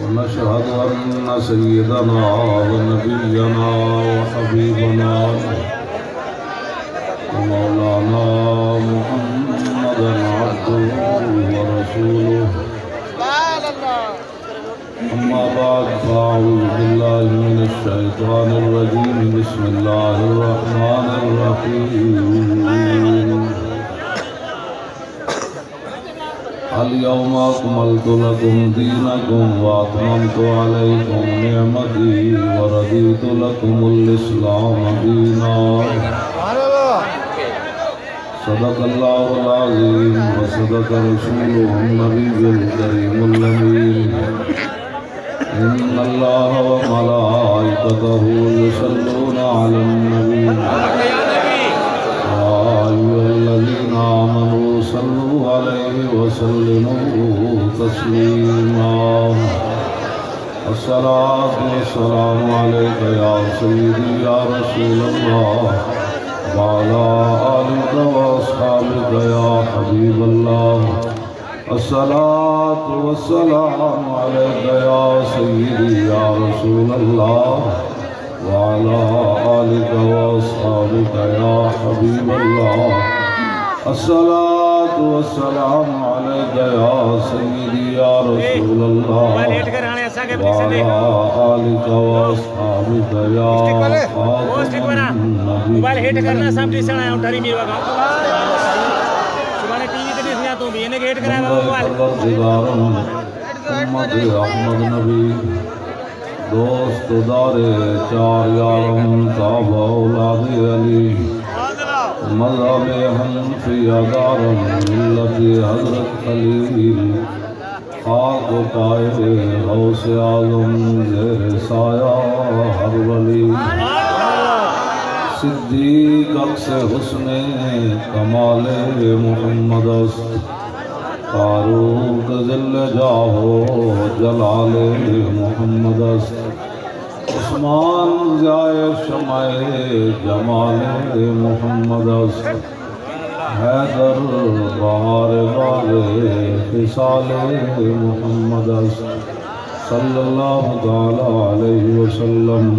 ونشهد أن سيدنا ونبينا وحبيبنا ومولانا محمدا عبده ورسوله أما بعد فأعوذ بالله من الشيطان الرجيم بسم الله الرحمن الرحيم اليوم أكملت لكم دينكم وأتممت عليكم نعمتي ورضيت لكم الإسلام دينا صدق الله العظيم وصدق رسوله النبي الكريم الأمين إن الله وملائكته يصلون على النبي يا أيها الذين آمنوا صلوا عليه وسلموا تسليما الصلاة والسلام عليك يا سيدي يا رسول الله وعلى آلك وأصحابك يا حبيب الله الصلاة والسلام عليك يا سيدي يا رسول الله وعلى آلك وأصحابك يا حبيب الله الصلاة والسلام عليك يا سيدي يا رسول الله وعلى آلك وأصحابك يا خاتم النبي احمد نبی دوست دار چار یارم تابع اولاد علی مذہب حنفیہ دارم ملت حضرت خلیل خاک و پائے غوث اعظم زیر سایہ ہر ولی صدیق عکس حسن کمال محمد است فاروق ذل جاہو جلال محمد است عثمان ضیاء شمع جمال محمد است حیدر بہار باغ خصال محمد است صلی اللہ تعالی علیہ وسلم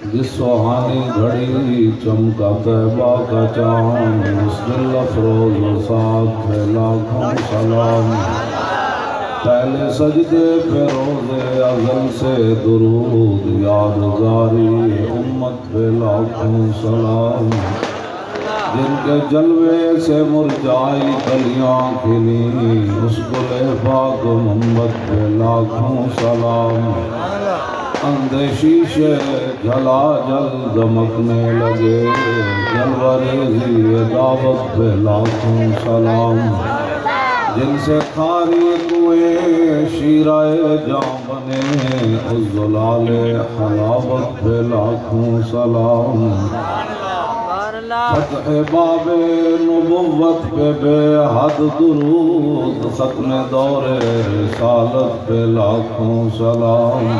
جس سوہانی گھڑی چمکا طیبہ کا چاند اس دل افروز و ساتھ پہ لاکھوں سلام پہلے سجدے پہ روز ازل سے درود یادگاری امت پہ لاکھوں سلام جن کے جلوے سے مرجائی کلیاں کھلی اس گل پاک محمد پہ لاکھوں سلام اندھے شیشے جلا جل دمکنے لگے جلوہ ریزی دعوت پہ لاکھوں سلام جن سے کھاری کوئے شیرہ جاں بنے اس ظلال حلاوت پہ لاکھوں سلام فتح باب نبوت پہ بے حد درود ختم دور رسالت پہ لاکھوں سلام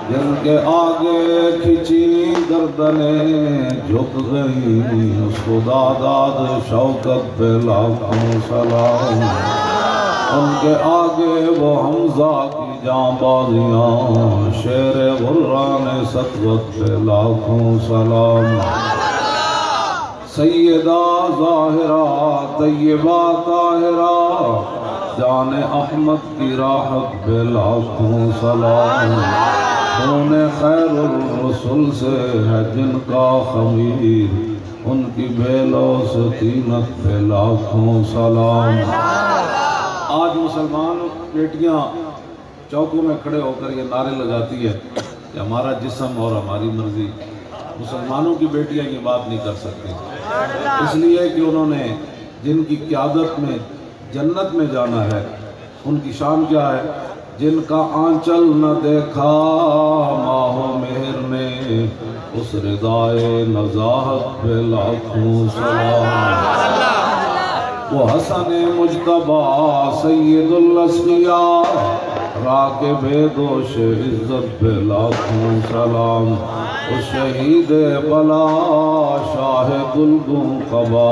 جن کے آگے کھچی گردنیں جھک گئی اس خدا داد شوکت پہ لاکھوں سلام ان کے آگے وہ حمزہ کی جاں بازیاں شیر غران سطوت پہ لاکھوں سلام سیدہ ظاہرہ طیبہ طاہرہ جان احمد کی راحت پہ لاکھوں سلام خون خیر الرسول سے ہے جن کا خمیر ان کی بیلو سکینت پہ لاکھوں سلام آج مسلمان بیٹیاں چوکوں میں کھڑے ہو کر یہ نعرے لگاتی ہے کہ ہمارا جسم اور ہماری مرضی. مسلمانوں کی بیٹیاں یہ بات نہیں کر سکتی، اس لیے کہ انہوں نے جن کی قیادت میں جنت میں جانا ہے ان کی شان کیا ہے؟ جن کا آنچل نہ دیکھا ماہ و مہر نے، اس ردائے نزاہت پہ لاکھوں سلام. وہ حسن مجتبی سید الاسقیاء، راکب دوش عزت پہ لاکھوں سلام. وہ شہید بلا شاہ گلگوں قبا،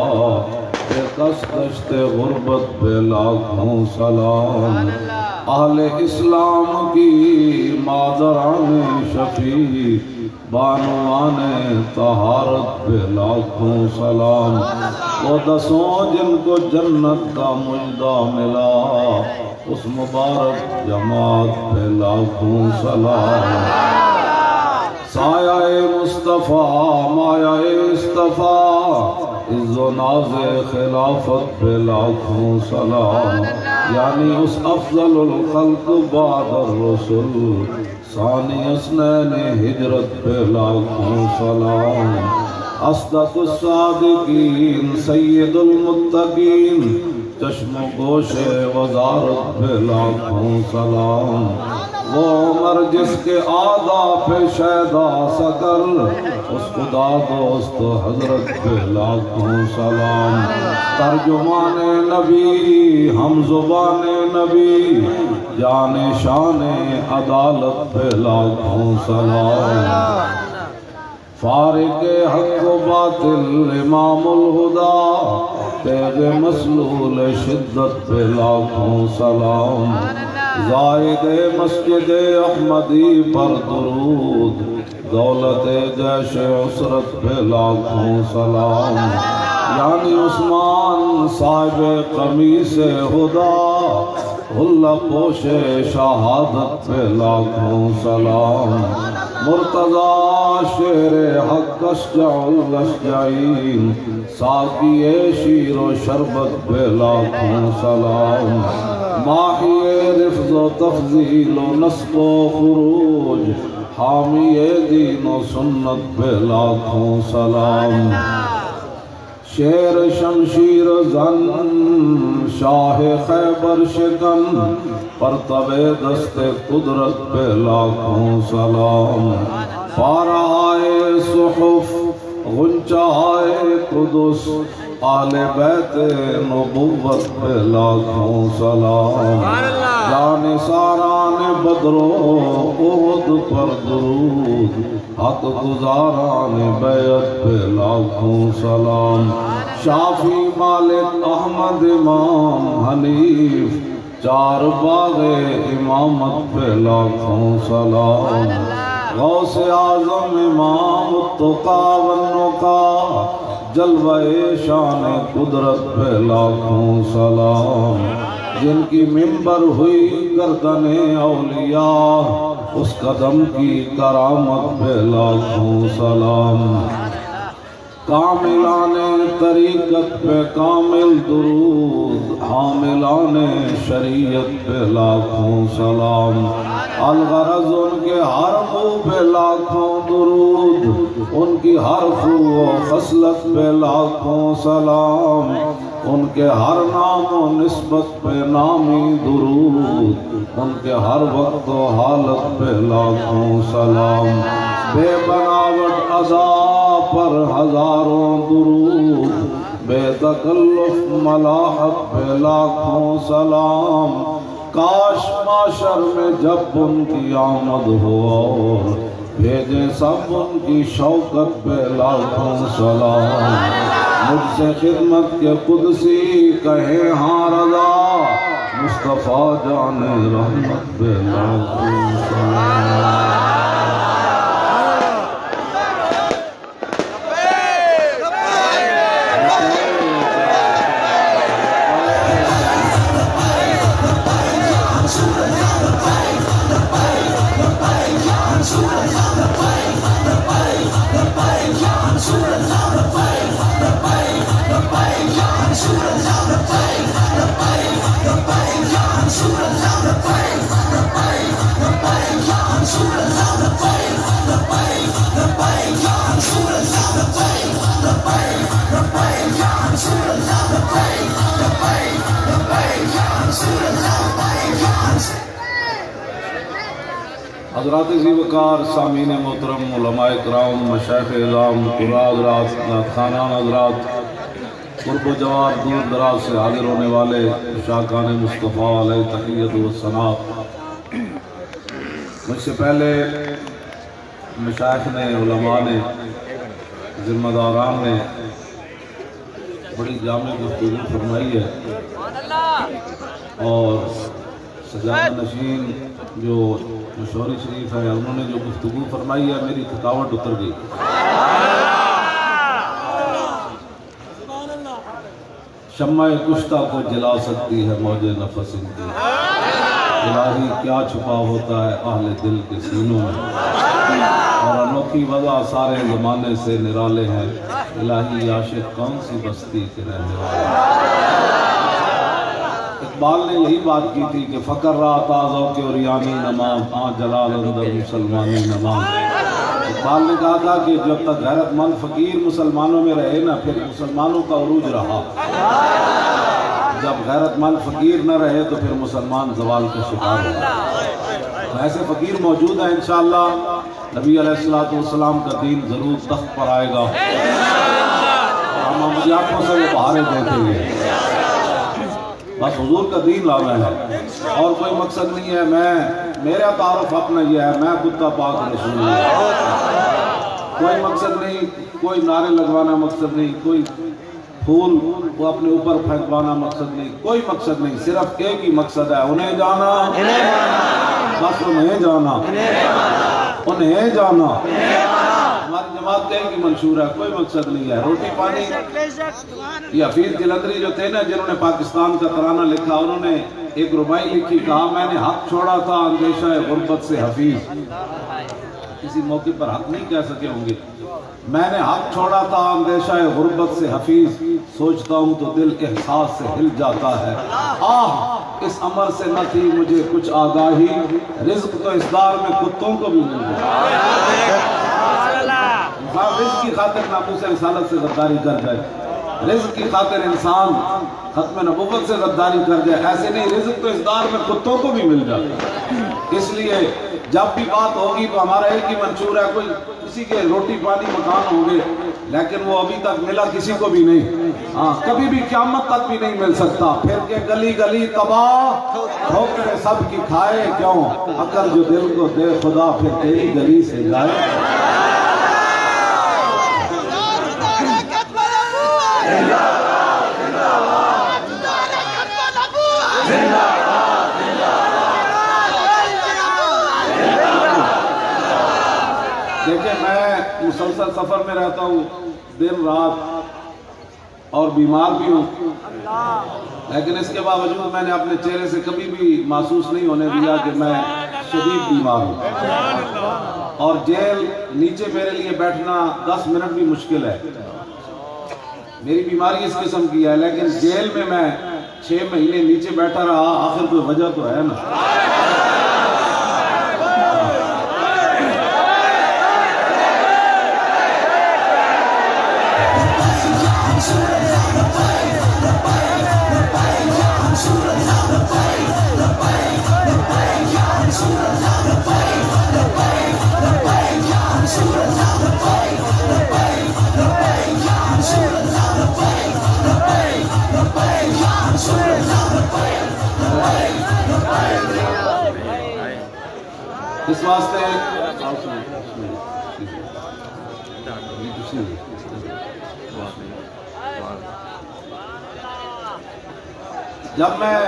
بے کس دشت غربت پہ لاکھوں سلام. اہل اسلام کی مادران شفیع، بانوان طہارت پہ لاکھوں سلام. وہ دسوں جن کو جنت کا مژدہ ملا، اس مبارک جماعت پہ لاکھوں سلام. سایہ مصطفیٰ مایہ اصطفیٰ، عز و ناز خلافت پہ لاکھوں سلام. یعنی اس افضل الخلق بعد الرسل، ثانی اثنین ہجرت پہ لاکھوں سلام. اصدق الصادقین سید المتقین، چشم و گوش وزارت پہ لاکھوں سلام. وہ عمر جس کے آداب پہ شیدا سکر، اس خدا دوست حضرت پہ لاکھوں سلام. ترجمان نبی ہم زبان نبی، جان شان عدالت پہ لاکھوں سلام. فارق حق و باطل امام الہدا، تیغ مسلول شدت پہ لاکھوں سلام. زائد مسجد احمدی پر درود، دولت جیش عسرت پہ لاکھوں سلام. یعنی عثمان صاحب قمیص ہدا، حلہ پوش شہادت پہ لاکھوں سلام. مرتضی شیر حق اشجع الاشجعین، ساقی شیر و شربت پہ لاکھوں سلام. ماحی رفض و تفضیل و نسب و خروج، حامی دین و سنت پہ لاکھوں سلام. شیر شمشیر زن شاہ خیبر شکن، پرتب دست قدرت پہ لاکھوں سلام. پارائے صحف غنچائے قدس، آل بیت نبوت پہ لاکھوں سلام. جان ساران بدر و احد پر درود، حق گزاران بیعت پہ لاکھوں سلام. شافی مالک احمد امام حنیف، چار باغ امامت پہ لاکھوں سلام. غوث اعظم امام التقیٰ والنقیٰ، جلوہ شان قدرت پہ لاکھوں سلام. جن کی منبر ہوئی گردن اولیاء، اس قدم کی کرامت پہ لاکھوں سلام. کاملان طریقت پہ کامل درود، حاملان شریعت پہ لاکھوں سلام. الغرض ان کے ہر منہ پہ لاکھوں درود، ان کی ہر خو و خصلت پہ لاکھوں سلام. ان کے ہر نام و نسبت پہ نامی درود، ان کے ہر وقت و حالت پہ لاکھوں سلام. بے بناوٹ ادا پر ہزاروں درود، بے تکلف ملاحت پہ لاکھوں سلام. کاش معاشر میں جب ان کی آمد ہو اور بھیجیں سب ان کی شوکت پہ لاکھوں سلام. مجھ سے خدمت کے قدسی کہیں ہاں رضا، مصطفیٰ جان رحمت پہ لاکھوں سلام. Surah حضرات ذی وقار سامعین محترم، علماء کرام، مشائخ اعظام، قراء حضرات، نعت خوانان حضرات، قرب و جوار دور دراز سے حاضر ہونے والے شاکان مصطفیٰ علیہ تحیت و ثنا، مجھ سے پہلے مشائخ نے، علماء نے، ذمہ داران نے بڑی جامع گفتگو فرمائی ہے، اور سجادہ نشین جو مشوری شریف ہے انہوں نے جو گفتگو فرمائی ہے میری تھکاوٹ اتر گئی۔ شمع کشتہ کو جلا سکتی ہے موج نفس ان کی، الہی کیا چھپا ہوتا ہے اہل دل کے سینوں میں، اور انوکھی وضع سارے زمانے سے نرالے ہیں، الہی عاشق کون سی بستی کے رہنے والے۔ اقبال نے یہی بات کی تھی کہ فقر رہا تازوں کے اوریانی نمام، جلال اندر مسلمانی نمام۔ اقبال نے کہا تھا کہ جب تک غیرت مند فقیر مسلمانوں میں رہے نا، پھر مسلمانوں کا عروج رہا، جب غیرت مند فقیر نہ رہے تو پھر مسلمان زوال کا شکار ہو۔ ایسے فقیر موجود ہیں، انشاءاللہ نبی علیہ السلام کا دین ضرور تخت پر آئے گا، ہم عملیاتوں سے وہ بہاریں دیکھیں گے، بس حضور کا دین لانا ہے اور کوئی مقصد نہیں ہے۔ میرا تعارف اپنا یہ ہے، میں کتا پاک رسول اللہ، کوئی مقصد نہیں، کوئی نعرے لگوانا مقصد نہیں، کوئی پھول وہ اپنے اوپر پھینکوانا مقصد نہیں، کوئی مقصد نہیں، صرف ایک ہی مقصد ہے، انہیں جانا، بس انہیں جانا، انہیں جانا۔ ہماری جماعت کا ایک ہی منشور ہے، کوئی مقصد نہیں ہے، روٹی پانی۔ یہ حفیظ جلندری جو تھے نا، جنہوں نے پاکستان کا ترانہ لکھا، انہوں نے ایک ربائی لکھی، کہا میں نے حق چھوڑا تھا اندیشہ غربت سے حفیظ، کسی موقع پر حق نہیں کہہ سکے ہوں گے، میں نے حق چھوڑا تھا اندیشہ غربت سے حفیظ، سوچتا ہوں تو دل احساس سے ہل جاتا ہے، آہ اس امر سے نہ تھی مجھے کچھ آگاہی، رزق تو اس دار میں کتوں کو بھی مل گیا۔ رزق کی خاطر ناموس رسالت سے غداری کر جائے، رزق کی خاطر انسان ختم نبوت سے غداری کر جائے، ایسے نہیں، رزق تو اس دار میں کتوں کو بھی مل جاتا۔ اس لیے جب بھی بات ہوگی تو ہمارا ایک ہی منشور ہے، کوئی کسی کے روٹی پانی مکان ہوں گے لیکن وہ ابھی تک ملا کسی کو بھی نہیں، ہاں کبھی بھی قیامت تک بھی نہیں مل سکتا، پھر کہ گلی گلی تباہ ٹھوکریں سب کی کھائے، کیوں عقل جو دل کو دے خدا پھر تیری گلی سے جائے۔ دیکھیں میں مسلسل سفر میں رہتا ہوں دن رات اور بیمار بھی ہوں، لیکن اس کے باوجود میں نے اپنے چہرے سے کبھی بھی محسوس نہیں ہونے دیا کہ میں شدید بیمار ہوں، اور جیل نیچے میرے لیے بیٹھنا 10 منٹ بھی مشکل ہے، میری بیماری اس قسم کی ہے، لیکن جیل میں 6 مہینے نیچے بیٹھا رہا، آخر کوئی وجہ تو ہے نا۔ اس واسطے جب میں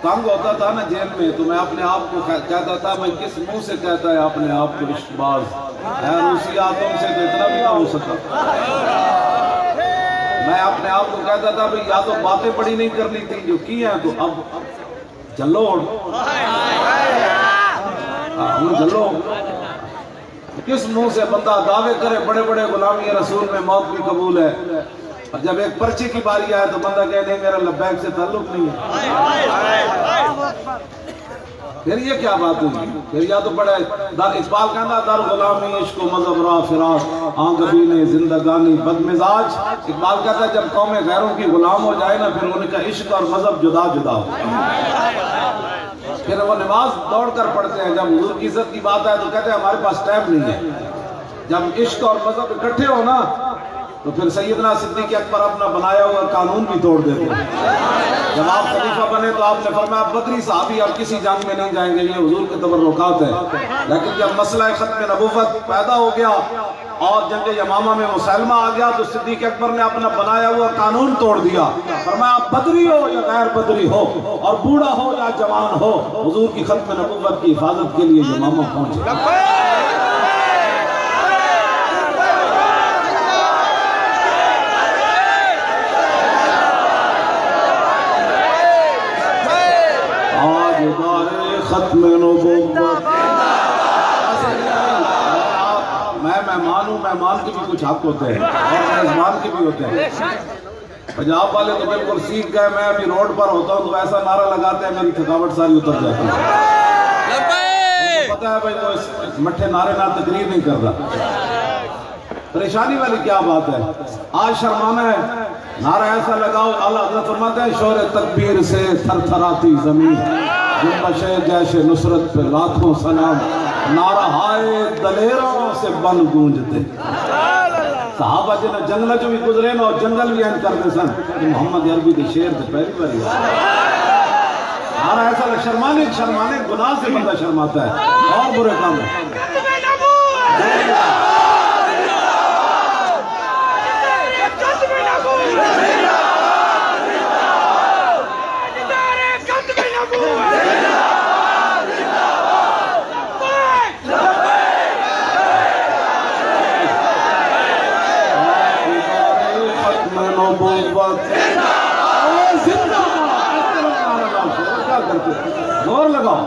تنگ ہوتا تھا نا جیل میں تو میں اپنے آپ کو کہتا تھا، میں کس منہ سے کہتا ہے اپنے آپ کو رشت باز، روسی آتوں سے تو اتنا بھی نہ ہو سکا، میں اپنے آپ کو کہتا تھا بھئی یا تو باتیں بڑی نہیں کرنی تھی جو کی ہیں، تو اب جلوڑ جلو، کس منہ سے بندہ دعوے کرے بڑے بڑے غلامی رسول میں موت بھی قبول ہے، اور جب ایک پرچے کی باری آئے تو بندہ کہہ دے میرا لبیک سے تعلق نہیں ہے، پھر یہ کیا بات ہوئی؟ پھر یا تو پڑھے اقبال کہنا در غلامی عشق و مذہب را فراق آنگبین زندگانی بدمزاج، اقبال کہتا ہے جب قوم غیروں کی غلام ہو جائے نا پھر ان کا عشق اور مذہب جدا جدا ہو، پھر وہ نماز دوڑ کر پڑھتے ہیں. جب حضور کی عزت کی بات آئے تو کہتے ہیں ہمارے پاس ٹائم نہیں ہے. جب عشق اور مذہب اکٹھے ہو نا تو پھر سیدنا صدیق اکبر اپنا بنایا ہوا قانون بھی توڑ دیتے ہیں. جب آپ خلیفہ بنے تو آپ نے فرمایا بدری صحابی اب کسی جنگ میں نہیں جائیں گے, یہ حضور کے تبرکات ہیں. لیکن جب مسئلہ ختم نبوت پیدا ہو گیا اور جنگ یمامہ میں مسلمہ آ گیا تو صدیق اکبر نے اپنا بنایا ہوا قانون توڑ دیا. فرمایا بدری ہو یا غیر بدری ہو اور بوڑھا ہو یا جوان ہو, حضور کی ختم نبوت کی حفاظت کے لیے یمامہ پہنچے. ختم نبوت میں مہمان ہوں, مہمان کے بھی کچھ حق ہوتے ہیں اور میزبان کے بھی ہوتے ہیں. پنجاب والے تو بالکل سیکھ گئے, میں ابھی روڈ پر ہوتا ہوں تو ایسا نعرہ لگاتے ہیں میری تھکاوٹ ساری اتر جاتی ہے. پتہ ہے بھائی تو اس مٹھے نعرے نہ تقریر نہیں کر رہا. پریشانی والی کیا بات ہے, آج شرمانا ہے. نعرہ ایسا لگاؤ, اعلیٰ حضرت فرماتے ہیں شور تکبیر سے تھر تھراتی زمین, جنبش جیش نصرت پہ لاکھوں سلام, نعرہ ہائے دلیروں سے بن گونجتے. صحابہ جنہیں جنگل جو بھی گزرے نا اور جنگل بھی اینڈ کرتے سن کہ محمد عربی کے شعر سے پہلی باری نعرہ ایسا شرمانے گناہ سے بندہ شرماتا ہے اور برے کام ہے. زور لگاؤ,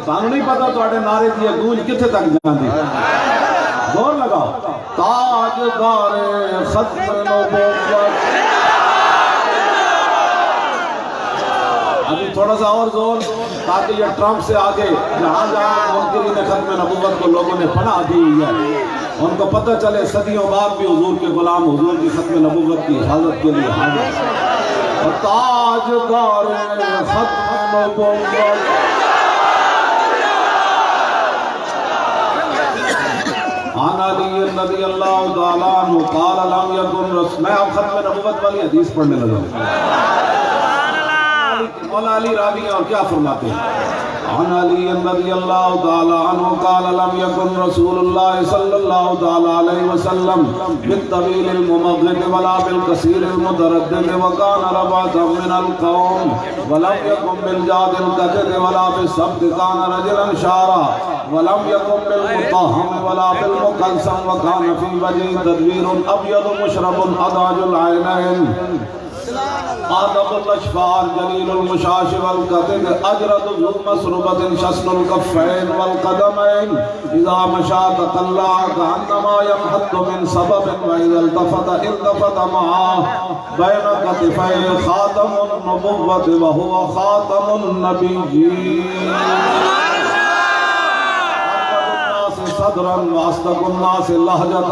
سانو نہیں پتا تواڈے نعرے دی گونج کتھے تک جاندی. زور لگاؤ. تاجدار ختم نبوت. ابھی تھوڑا سا اور زور تاکہ یہ ٹرمپ سے آگے جہاں جہاں منکرین ختم نبوت کو لوگوں نے پناہ دی ہوئی ہے ان کو پتہ چلے صدیوں بعد بھی حضور کے غلام حضور کی ختم نبوت کی حفاظت کے لیے حاضر. تاجدار ختم نبوت عن علی رضی اللہ تعالیٰ عنہ قال لم یکن رسول. میں اب ختم نبوت والی حدیث پڑھنے لگا. مولا علی راوی ہیں اور کیا فرماتے ہیں. عن علی رضی اللہ تعالیٰ عنہ قال لم یکن رسول اللہ صلی اللہ تعالیٰ علیہ وسلم بالطویل الممغد ولا بالقصیر المتردد وکان ربعۃ من القوم ولم یکن بالجاد القتد ولا بالسبت کان رجلا شارا ولم یکن بالمطہم ولا بالمقلسم وکان فی وجہ تدویر ابیض مشرب اداج العینین آدم الاشفار جلیل المشاش والقتد اجرد ذو مسربت شسن الكفین والقدمین اذا مشا تطلع کانما یمحط من سبب واذا التفت معاه بین کتفی خاتم النبوت وهو خاتم النبیین. صدرا واصدق الناس لهجة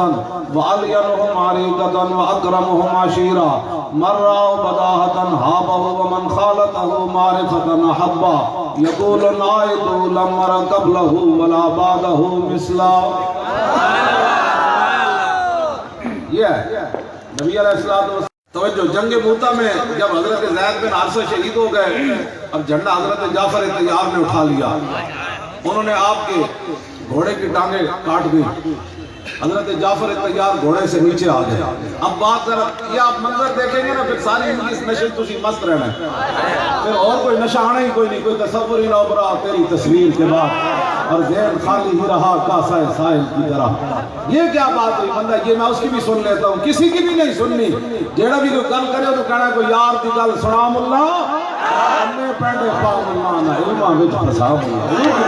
وألينهم عريقة وأكرمهم عشيرا من رأى بداهة هابه ومن خالته معرفة أحبا يقول العائد لم أر قبله ولا بعده مثلا. یہ نبی علیہ السلام توجہ. جنگ موتا میں جب حضرت زید بن حارثہ شہید ہو گئے اور جھنڈا حضرت جعفر طیار نے اٹھا لیا, انہوں نے آپ کے گھوڑے کی ٹانگیں کاٹ دی. حضرت جعفر طیار گھوڑے سے نیچے آ گئے. اب بات ذرا یہ آپ منظر دیکھیں گے نا پھر ساری زندگی اس نشے تسی مست رہنا ہے, پھر اور کوئی نشہ آنا ہی کوئی نہیں, کوئی تصور ہی نہ ابھرا تیری تصویر کے بعد اور ذہن خالی ہی رہا کاسہ سائل کی طرح. یہ کیا بات ہوئی بندہ, یہ میں اس کی بھی سن لیتا ہوں, کسی کی بھی نہیں سننی. جیڑا بھی کوئی گل کرے تو کہنا کوئی یار دی گل سنا ملا انے پینڈے پا ملا نہ علماں وچ پھسا ملا.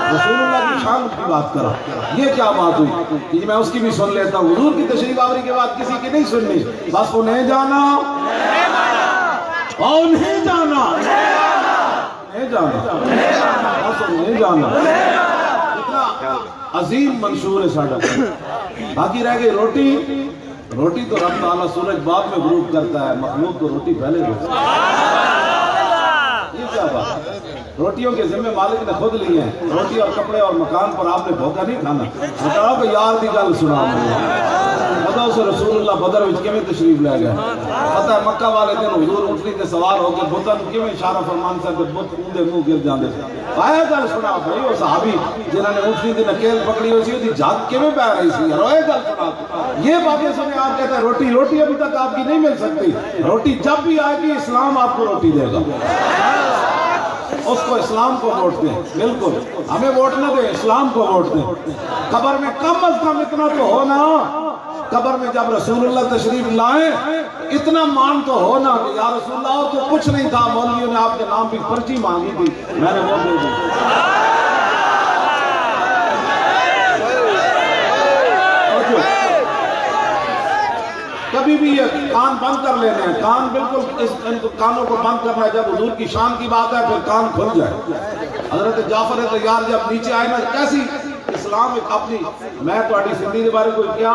رسول اللہ کی شان کی بات کرا, یہ کیا بات ہوئی کہ میں اس کی بھی سن لیتا ہوں. حضور کی تشریف آوری کے بعد کسی کی نہیں سننی, بس انہیں جانا اور نہیں جانا, نہیں جانا, بس انہیں جانا. اتنا عظیم منشور ہے ساڑھا. باقی رہ گئی روٹی. روٹی تو رب تعالیٰ سورج بعد میں غروب کرتا ہے, مخلوق تو روٹی پہلے دیتا ہے. یہ کیا بات ہے. روٹیوں کے ذمہ مالک نے خود لیے ہیں. روٹی اور کپڑے اور مکان پر آپ نے دھوکہ نہیں کھانا. بتاؤ کہ یار دی گل سنا بتاؤ سے رسول اللہ بدر وچ کیویں تشریف لے گئے. پتہ ہے مکہ والے دن حضور اونٹنی تے سوار ہو کے بتاں کیویں اشارہ فرمان سے بت اون دے منہ گر جاندے. آیا گل سنا بھائی وہ صحابی جنہاں نے اونٹنی دی نکیل پکڑی ہوئی سی دی جھاگ کیویں پہ رہی سی. روئے گل سنا یہ باتیں سنے آپ کہتے ہیں روٹی ابھی تک آپ کی نہیں مل سکتی. روٹی جب بھی آئے گی اسلام آپ کو روٹی دے گا. اس کو اسلام کو ووٹ دیں. بالکل ہمیں ووٹ نہ دیں, اسلام کو ووٹ دیں. قبر میں کم از کم اتنا تو ہونا, قبر میں جب رسول اللہ تشریف لائیں اتنا مان تو ہونا کہ یا رسول اللہ تو کچھ نہیں تھا, مولویوں نے آپ کے نام کی پرچی مانگی تھی, میں نے وہ دے دی. کبھی بھی یہ کان بند کر لینے ہیں, کان بالکل ان کانوں کو بند کرنا ہے. جب حضور کی شان کی بات ہے پھر کان کھل جائے. حضرت جعفر طیار جب نیچے آئے نا کیسی اسلام ایک اپنی, میں تھوڑی زندگی کے بارے کوئی کیا,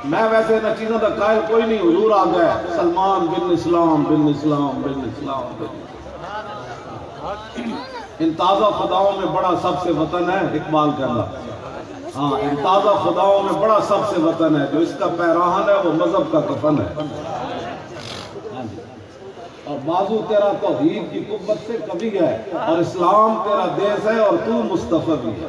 میں ویسے نہ چیزوں کا قائل کوئی نہیں. حضور آ گئے سلمان بن اسلام بن اسلام بن اسلام بن. ان تازہ خداؤں میں بڑا سب سے وطن ہے اقبال کہنا. ہاں ان تازہ خداؤں میں بڑا سب سے وطن ہے, جو اس کا پیراہن ہے وہ مذہب کا کفن ہے. اور بازو تیرا توحید کی قوت سے کبھی ہے, اور اسلام تیرا دیس ہے اور تو مصطفی بھی ہے.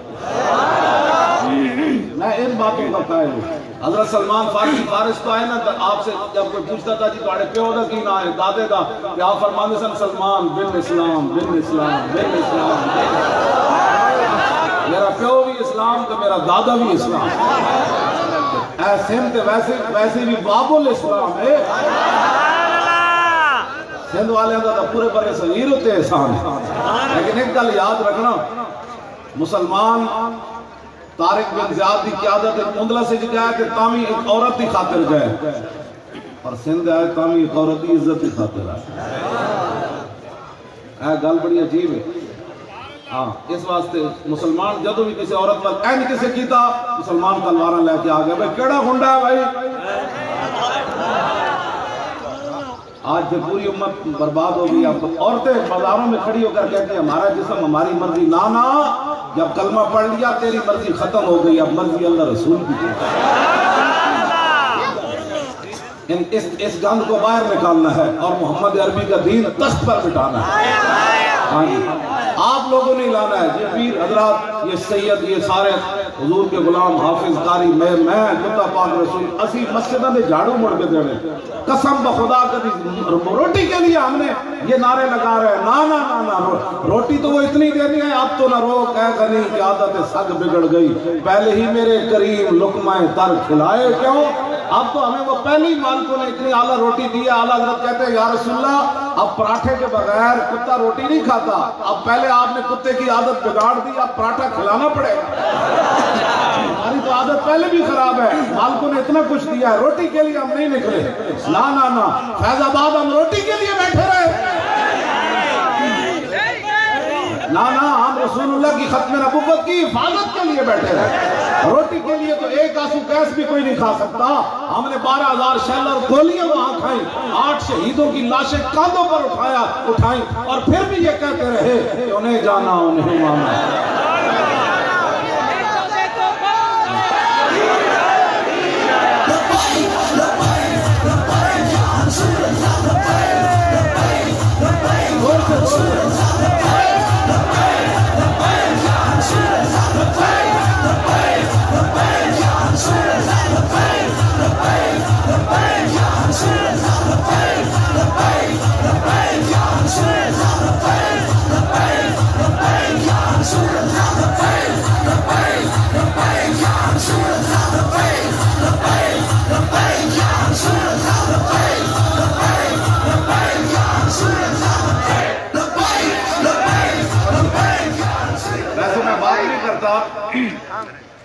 میں ان باتوں کا قائل ہوں. حضرت سلمان فارس تو آئے نا, آپ سے جب کوئی پوچھتا تھا جی تھوڑے پیو دا کی نام ہے, دادے دا, کہ آپ فرماندے سن سلمان بن اسلام بن اسلام بن اسلام. میرا پیو بھی اسلام تو میرا دادا بھی اسلام. اے سندھ ویسے بھی باب الاسلام ہے. سندھ والے دا تو پورے برے صغیر ہوتے احسان ہے. لیکن ایک گل یاد رکھنا, مسلمان طارق بن زیاد کی قیادت اندلس سے گئے کہ تامی ایک عورت کی خاطر گئے, اور سندھ آئے تامی ایک عورت کی عزت کی خاطر آئے. اے گل بڑی عجیب ہے. ہاں اس واسطے مسلمان جدو بھی کسی عورت پر این کسی کیتا, مسلمان تلواراں لے کے آ گئے, بھائی کیڑا گھنڈا ہے بھائی. آج جو پوری امت برباد ہو گئی. عورتیں بازاروں میں کھڑی ہو کر کہتی ہیں ہمارا جسم ہماری مرضی. نانا جب کلمہ پڑھ لیا تیری مرضی ختم ہو گئی, اب مرضی اللہ رسول کی. اس گند کو باہر نکالنا ہے اور محمد عربی کا دین تخت پر بٹھانا ہے. آپ لوگوں نے لانا ہے. یہ پیر حضرات, یہ سید, یہ سارے حضور کے غلام, حافظ, قاری, میں خدا پاک رسول, اسی مسجدہ میں جھاڑو مڑ کے دے رہے. قسم بخدا کبھی روٹی کے لیے ہم نے یہ نعرے لگا رہے ہیں. نا نا نا نا, روٹی تو وہ اتنی دینی ہے, اب تو نہ روک ہے غنی کی عادت سگ بگڑ گئی. پہلے ہی میرے کریم لقمہ تر کھلائے کیوں, اب تو ہمیں وہ پہلی مالکوں نے اتنی اعلیٰ روٹی دی ہے. اعلیٰ حضرت کہتے ہیں یا رسول اللہ اب پراٹھے کے بغیر کتا روٹی نہیں کھاتا. اب پہلے آپ نے کتے کی عادت بگاڑ دی, اب پراٹھا کھلانا پڑے گا. ہماری تو عادت پہلے بھی خراب ہے. مالکوں نے اتنا کچھ دیا ہے, روٹی کے لیے ہم نہیں نکلے. نا نا نا, فیض آباد ہم روٹی کے لیے بیٹھے رہے. نا نا, ہم رسول اللہ کی ختم نبوت کی حفاظت کے لیے بیٹھے رہے. روٹی کے لیے تو ایک آنسو گیس بھی کوئی نہیں کھا سکتا. ہم نے 12,000 شیل اور گولیاں وہاں کھائیں, 8 شہیدوں کی لاشیں کاندھوں پر اٹھائیں, اور پھر بھی یہ کہتے رہے کہ انہیں جانا انہیں مانا.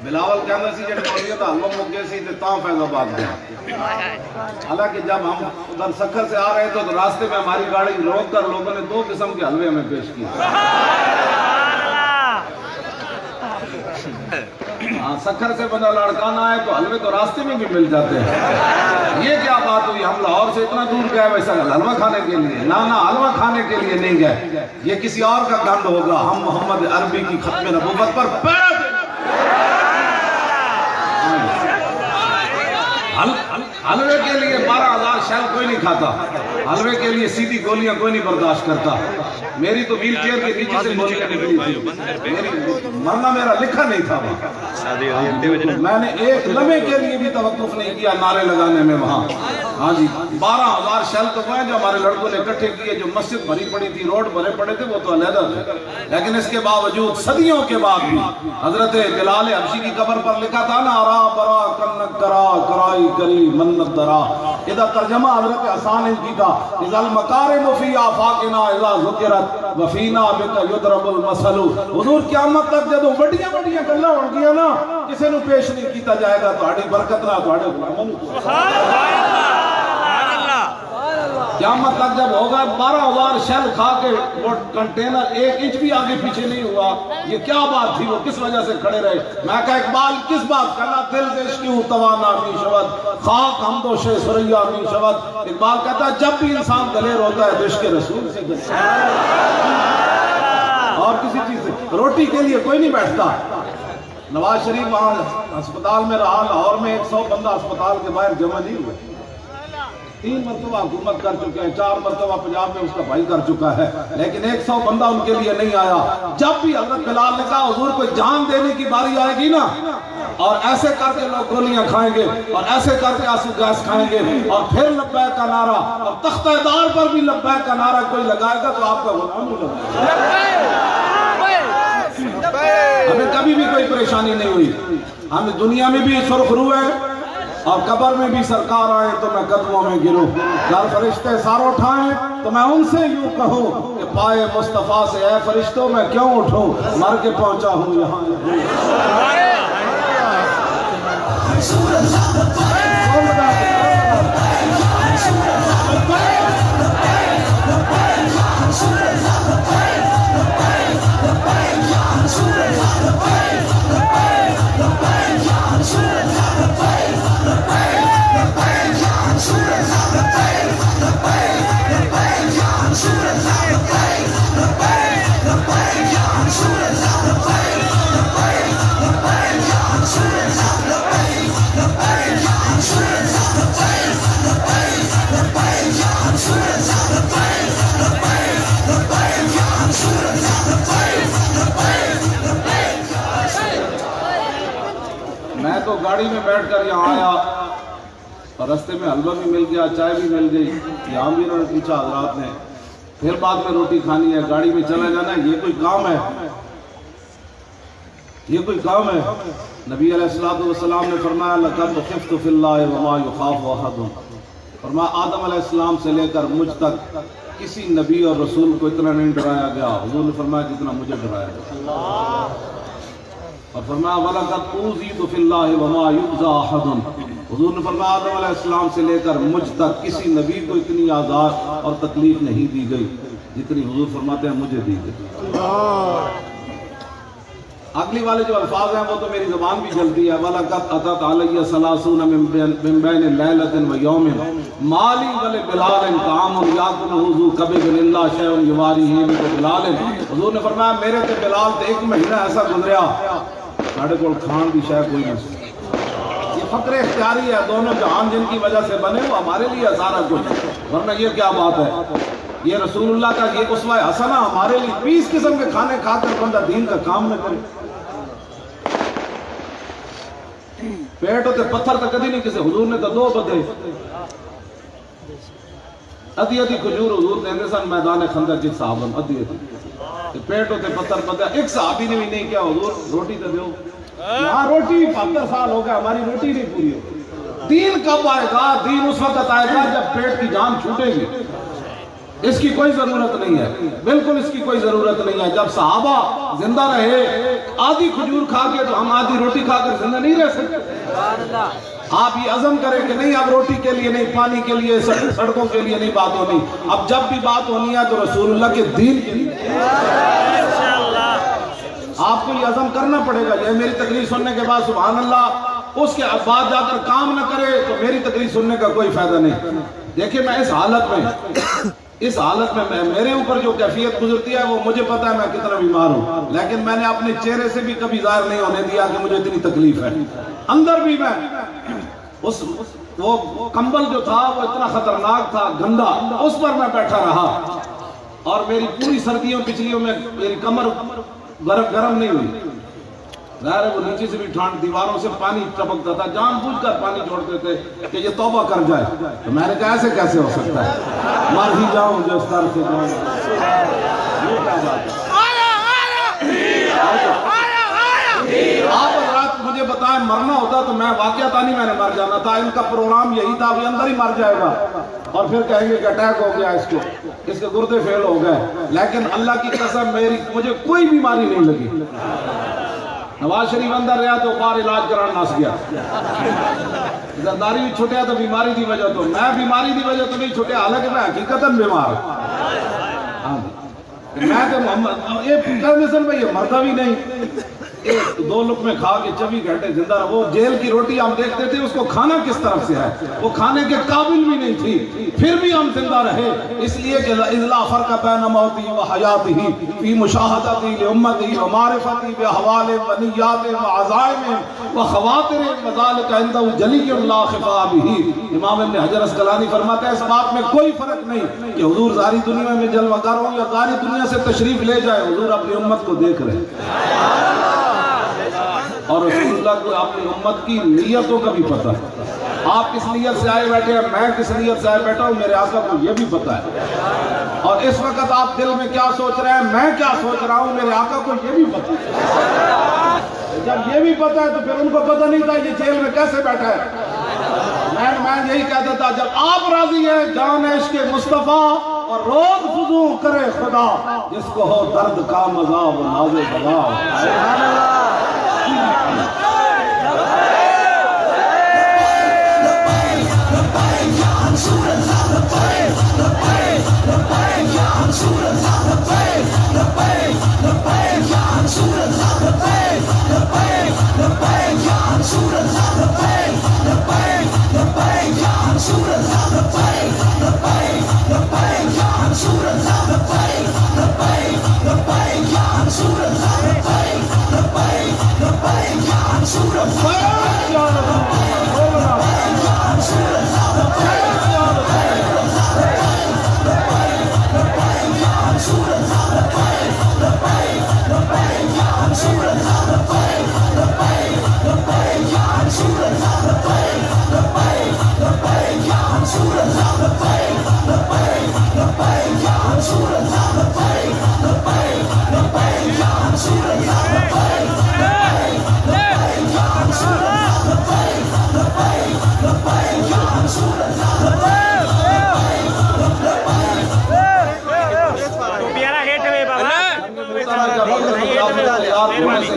بلاول کہنا سی جب مولیت حلوہ مکے سی تاں فیض آباد گیا. حالانکہ جب ہم ادھر سکھر سے آ رہے تھے تو راستے میں ہماری گاڑی روک کر لوگوں نے 2 قسم کے حلوے ہمیں پیش کیے. ہاں سکھر سے بنا لڑکانا ہے تو حلوے تو راستے میں بھی مل جاتے ہیں. یہ کیا بات ہوئی؟ ہم لاہور سے اتنا دور گئے ویسا حلوہ کھانے کے لیے؟ نا حلوہ کھانے کے لیے نہیں گئے. یہ کسی اور کا گند ہوگا. ہم محمد عربی کی ختم نبوت پر پیڑ حلوے کے لیے 12,000 شیل کوئی نہیں کھاتا. حلوے کے لیے سیدھی گولیاں کوئی نہیں برداشت کرتا. میری تو ویل چیئر کے نیچے سے گولیاں نکلی تھی. مرنا میرا لکھا نہیں تھا. میں نے ایک لمحے کے لیے بھی توقف نہیں کیا نعرے لگانے میں وہاں. ہاں جی 12,000 شیل تو وہ ہیں جو ہمارے لڑکوں نے اکٹھے کیے. جو مسجد بھری پڑی تھی، روڈ بھرے پڑے تھے، وہ تو علیحدہ تھے. لیکن اس کے باوجود صدیوں کے بعد بھی حضرت بلال حبشی کی قبر پر لکھا تھا نا ارا برا کنک کرا کرائی کری منت درا. ادھر ترجمہ حضرت حسان کی تھا اذا المکارم فی آفاقنا اذا ذکرت وفینا بک یضرب المثل. حضور قیامت تک جدوں بڑیاں بڑیاں گلاں ہون گیاں نا کسے نوں پیش نہیں کیتا جائے گا تہاڈی برکت نال تہاڈے غلاماں نوں. قیامت تک جب ہوگا 12,000 شیل کھا کے وہ کنٹینر 1 انچ بھی آگے پیچھے نہیں ہوا. یہ کیا بات تھی؟ وہ کس وجہ سے کھڑے رہے؟ میں کہا اقبال کس بات کہنا دل سے عشقی توانا می شود خاک حمد و شے سریا می شود. اقبال کہتا ہے جب بھی انسان دلیر ہوتا ہے عشق رسول سے اور کسی چیز سے. روٹی کے لیے کوئی نہیں بیٹھتا. نواز شریف وہاں ہسپتال میں رہا. لاہور میں 100 بندہ ہسپتال کے باہر جمع نہیں ہوئے. 3 مرتبہ حکومت کر چکے ہیں، 4 مرتبہ پنجاب میں اس کا بھائی کر چکا ہے، لیکن 100 بندہ ان کے لیے نہیں آیا. جب بھی حضرت بلال نے کہا حضور کوئی جان دینے کی باری آئے گی نا اور ایسے کر کے لوگ گولیاں کھائیں گے اور ایسے کر کے آنسو گیس کھائیں گے اور پھر لبیک کا نعرہ اور تختہ دار پر بھی لبیک کا نعرہ کوئی لگائے گا تو آپ کا غلام ہو جائے گا. ہمیں کبھی بھی کوئی پریشانی نہیں ہوئی. ہم دنیا میں بھی سرخ رو ہے اور قبر میں بھی سرکار آئے تو میں قدموں میں گروں. گر فرشتے سار اٹھائیں تو میں ان سے یوں کہوں کہ پائے مصطفیٰ سے اے فرشتوں میں کیوں اٹھوں مر کے پہنچا ہوں یہاں. میں تو گاڑی میں بیٹھ کر یہاں آیا اور رستے میں حلوہ بھی مل گیا، چائے بھی مل گئی. یہاں بھی انہوں نے پوچھا حضرات نے پھر بعد میں روٹی کھانی ہے، گاڑی میں چلا جانا ہے. یہ کوئی کام ہے؟ یہ کوئی کام ہے؟ نبی علیہ السلام نے فرمایا لَقَدْ خِفْتُ فِي اللَّهِ وَمَا يُخَافُ أَحَدٌ. فرمایا آدم علیہ السلام سے لے کر مجھ تک کسی نبی اور رسول کو اتنا نہیں ڈرایا گیا. حضور نے فرمایا جتنا مجھے ڈرایا گیا. اور فرمایا وَلَقَدْ أُوذِيتُ فِي اللَّهِ وَمَا يُؤْذَى أَحَدٌ. حضور نے فرمایا آدم علیہ السلام سے لے کر مجھ تک کسی نبی کو اتنی آزار اور تکلیف نہیں دی گئی جتنی حضور فرماتے ہیں مجھے دی گئی. اگلی والے جو الفاظ ہیں وہ تو میری زبان بھی جلتی ہے. وَلَقَدْ أَتَتْ عَلَيَّ ثَلَاثُونَ مِن بَيْنِ لَيْلَةٍ وَيَوْمٍ مَا لِي وَلِبِلَالٍ طَعَامٌ يَأْكُلُهُ ذُو كَبِدٍ إِلَّا شَيْءٌ يُوَارِيهِ بِلَالٍ. حضور نے فرمایا میرے تے بلال تے 1 مہینہ ایسا گزریا ساڑھے کول کھان دی شاید کوئی نہیں. یہ فقر اختیاری ہے. دونوں جہان جن کی وجہ سے بنے وہ ہمارے لیے سارا کچھ، ورنہ یہ کیا بات ہے؟ یہ رسول اللہ کا یہ اسوہ حسنہ ہمارے لیے 20 قسم کے کھانے کھا کر بندہ دین کا کام نہ کرے. پیٹ ہوتے پتھر تک کدی نہیں کسے. حضور نے تو 2 بدے ادھی ادھی کھجور حضور دیندے سن میدان خندق جس صحابہ ادھی ادھی. پیٹ ہوتے پتھر بدے. ایک صحابی نے بھی نہیں کیا حضور روٹی تو دیو. یہاں روٹی 75 سال ہو گیا ہماری روٹی نہیں پوری ہو. دین کب آئے گا؟ دین اس وقت آئے گا جب پیٹ کی جان چھوٹے گی. اس کی کوئی ضرورت نہیں ہے، بالکل اس کی کوئی ضرورت نہیں ہے. جب صحابہ زندہ رہے آدھی کھجور کھا کے تو ہم آدھی روٹی کھا کر زندہ نہیں رہ سکتے. آپ یہ عزم کریں کہ نہیں اب روٹی کے لیے نہیں، پانی کے لیے، سڑکوں کے لیے نہیں بات ہونی. اب جب بھی بات ہونی ہے تو رسول اللہ کے دین کے لیے. آپ کو یہ عزم کرنا پڑے گا، یہ میری تقریر سننے کے بعد سبحان اللہ اس کے بعد جا کر کام نہ کرے تو میری تقریر سننے کا کوئی فائدہ نہیں۔ دیکھیں میں اس حالت میں میرے اوپر جو کیفیت گزرتی ہے وہ مجھے پتا ہے میں کتنا بیمار ہوں، لیکن میں نے اپنے چہرے سے بھی کبھی ظاہر نہیں ہونے دیا کہ مجھے اتنی تکلیف ہے۔ اندر بھی میں وہ کمبل جو تھا وہ اتنا خطرناک تھا، گندا، اس پر میں بیٹھا رہا اور میری پوری سردیوں پچھلیوں میں میری کمر گرم نہیں ہوئی۔ ظاہر ہے وہ نیچے سے بھی ٹھنڈ، دیواروں سے پانی ٹپکتا تھا، جان بوجھ کر پانی چھوڑتے تھے کہ یہ توبہ کر جائے۔ تو میں نے کہا ایسے کیسے ہو سکتا ہے، مر ہی جاؤں جو اس طرح سے جاؤں۔ یہ کیا بات ہے؟ آپ حضرات مجھے بتائیں مرنا ہوتا تو میں واقعتاً ہی میں نے مر جانا تھا، ان کا پروگرام یہی تھا ابھی اندر ہی مر جائے گا اور پھر کہیں گے کہ اٹیک ہو گیا اس کو، اس کے گردے فیل ہو گئے، لیکن اللہ کی قسم مجھے کوئی بیماری نہیں لگی۔ نواز شریف اندر رہا تو باہر علاج کرانا نس گیا، زرداری بھی چھٹیا تو بیماری دی وجہ تو، میں بیماری دی وجہ تو نہیں چھٹیا، حالانکہ میں حقیقتاً بیمار میں تو محمد یہ مرتا بھی نہیں، ایک دو لقمے کھا کے 24 گھنٹے زندہ رہا۔ وہ جیل کی روٹی ہم دیکھتے تھے اس کو کھانا کس طرف سے ہے، وہ کھانے کے قابل بھی نہیں تھی، پھر بھی ہم زندہ رہے، اس لیے کہ اذلا فرق بین موتی و حیاتی فی مشاہدتی لامتی و معرفتی بحوال و نیات و عزائم و خواطر وذالک عندہ جلی لا خفا بہ۔ امام ابن حجر اسقلانی فرماتا ہے اس بات میں کوئی فرق نہیں کہ حضور ظاہری دنیا میں جلوہ گر ہوں یا ظاہری دنیا سے تشریف لے جائے، حضور اپنی امت کو دیکھ رہے ہیں اور رسول اللہ کو اپنی امت کی نیتوں کا بھی پتہ ہے۔ آپ کس نیت سے آئے بیٹھے ہیں، میں کس نیت سے آئے بیٹھا ہوں، میرے آقا کو یہ بھی پتہ ہے، اور اس وقت آپ دل میں کیا سوچ رہے ہیں، میں کیا سوچ رہا ہوں، میرے آقا کو یہ بھی پتہ ہے۔ جب یہ بھی پتہ ہے تو پھر ان کو پتہ نہیں تھا یہ جیل میں کیسے بیٹھا ہے۔ میں یہی کہتا تھا جب آپ راضی ہیں جان عشق مصطفیٰ اور روز فضو کرے خدا، جس کو ہو درد کا مزہ وہ ناز بلا۔ سبحان اللہ۔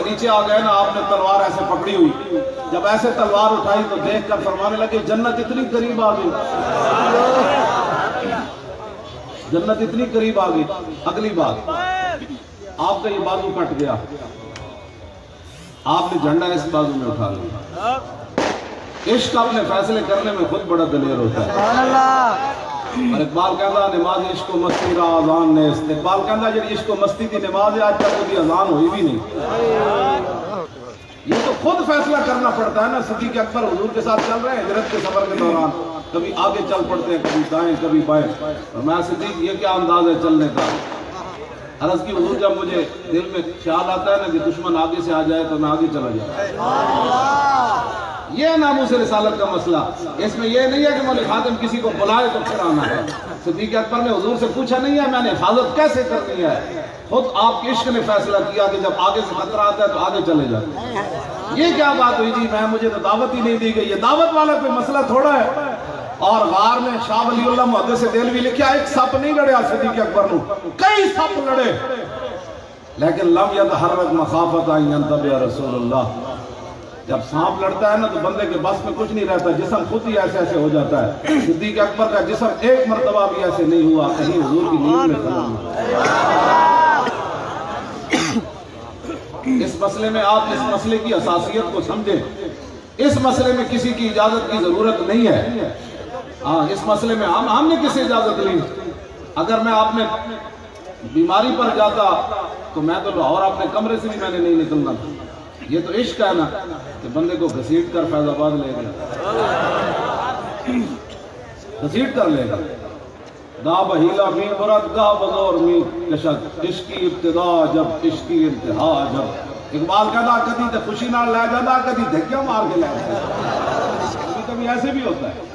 نیچے آ گئے نا، آپ نے تلوار ایسے پکڑی ہوئی، جب ایسے تلوار اٹھائی تو دیکھ کر فرمانے لگے جنت اتنی قریب آ گئی، جنت اتنی قریب آ گئی۔ اگلی بات، آپ کا یہ بازو کٹ گیا، آپ نے جھنڈا اس بازو میں اٹھا لیا۔ عشق اپنے فیصلے کرنے میں خود بڑا دلیر ہوتا ہے۔ اور اقبال کہتا نماز عشق و مستی را اذان نے، اقبال کہتا جب عشق و مستی تھی نماز آج تک کبھی اذان ہوئی بھی نہیں۔ یہ تو خود فیصلہ کرنا پڑتا ہے نا۔ صدیق اکبر حضور کے ساتھ چل رہے ہیں ہجرت کے سفر کے دوران، کبھی آگے چل پڑتے ہیں، کبھی دائیں کبھی بائیں، اور میں صدیق یہ کیا انداز ہے چلنے کا۔ عرض کی حضور جب مجھے دل میں خیال آتا ہے نا کہ دشمن آگے سے آ جائے تو میں آگے چلا جاؤں۔ یہ ناموس رسالت کا مسئلہ، اس میں یہ نہیں ہے کہ مولوی خاتم کسی کو بلائے تو پھر آنا ہے۔ صدیق اکبر نے حضور سے پوچھا نہیں ہے میں نے حفاظت کیسے کرنی ہے، خود آپ کے عشق نے فیصلہ کیا کہ جب آگے سے خطرہ آتا ہے تو آگے چلے جاتے۔ یہ کیا بات ہوئی جی، مجھے تو دعوت ہی نہیں دی گئی، یہ دعوت والا کوئی مسئلہ تھوڑا ہے۔ اور غار میں شاہ ولی اللہ محدث دہلوی لکھا ایک سپ نہیں لڑیا صدیق اکبر نو، کئی سپ لڑے، لیکن لم یتحرک مخافت ان ینتبہ رسول اللہ۔ جب سانپ لڑتا ہے نا تو بندے کے بس میں کچھ نہیں رہتا، جسم خود ہی ایسے ایسے ہو جاتا ہے۔ صدیق اکبر کا جسم ایک مرتبہ بھی ایسے نہیں ہوا، کہیں حضور کی نیند میں ختم ہوا۔ اس مسئلے میں آپ اس مسئلے کی اساسیت کو سمجھیں. اس مسئلے میں کسی کی اجازت کی ضرورت نہیں ہے. ہاں اس مسئلے میں ہم نے کسی اجازت لی؟ اگر میں آپ نے بیماری پر جاتا تو میں تو لاہور اپنے کمرے سے بھی میں نے نہیں نکلنا تھا. یہ تو عشق ہے نا کہ بندے کو گھسیٹ کر فیض آباد لے گا، گھسیٹ کر لے گا. دا بہیلا می برد گا بزور می کشد، عشق کی ابتدا جب عشق کی انتہا جب. اقبال کہتا کدی تو خوشی نہ لے جاتا، کدی دھکیاں مار کے لے جاتا. کبھی ایسے بھی ہوتا ہے.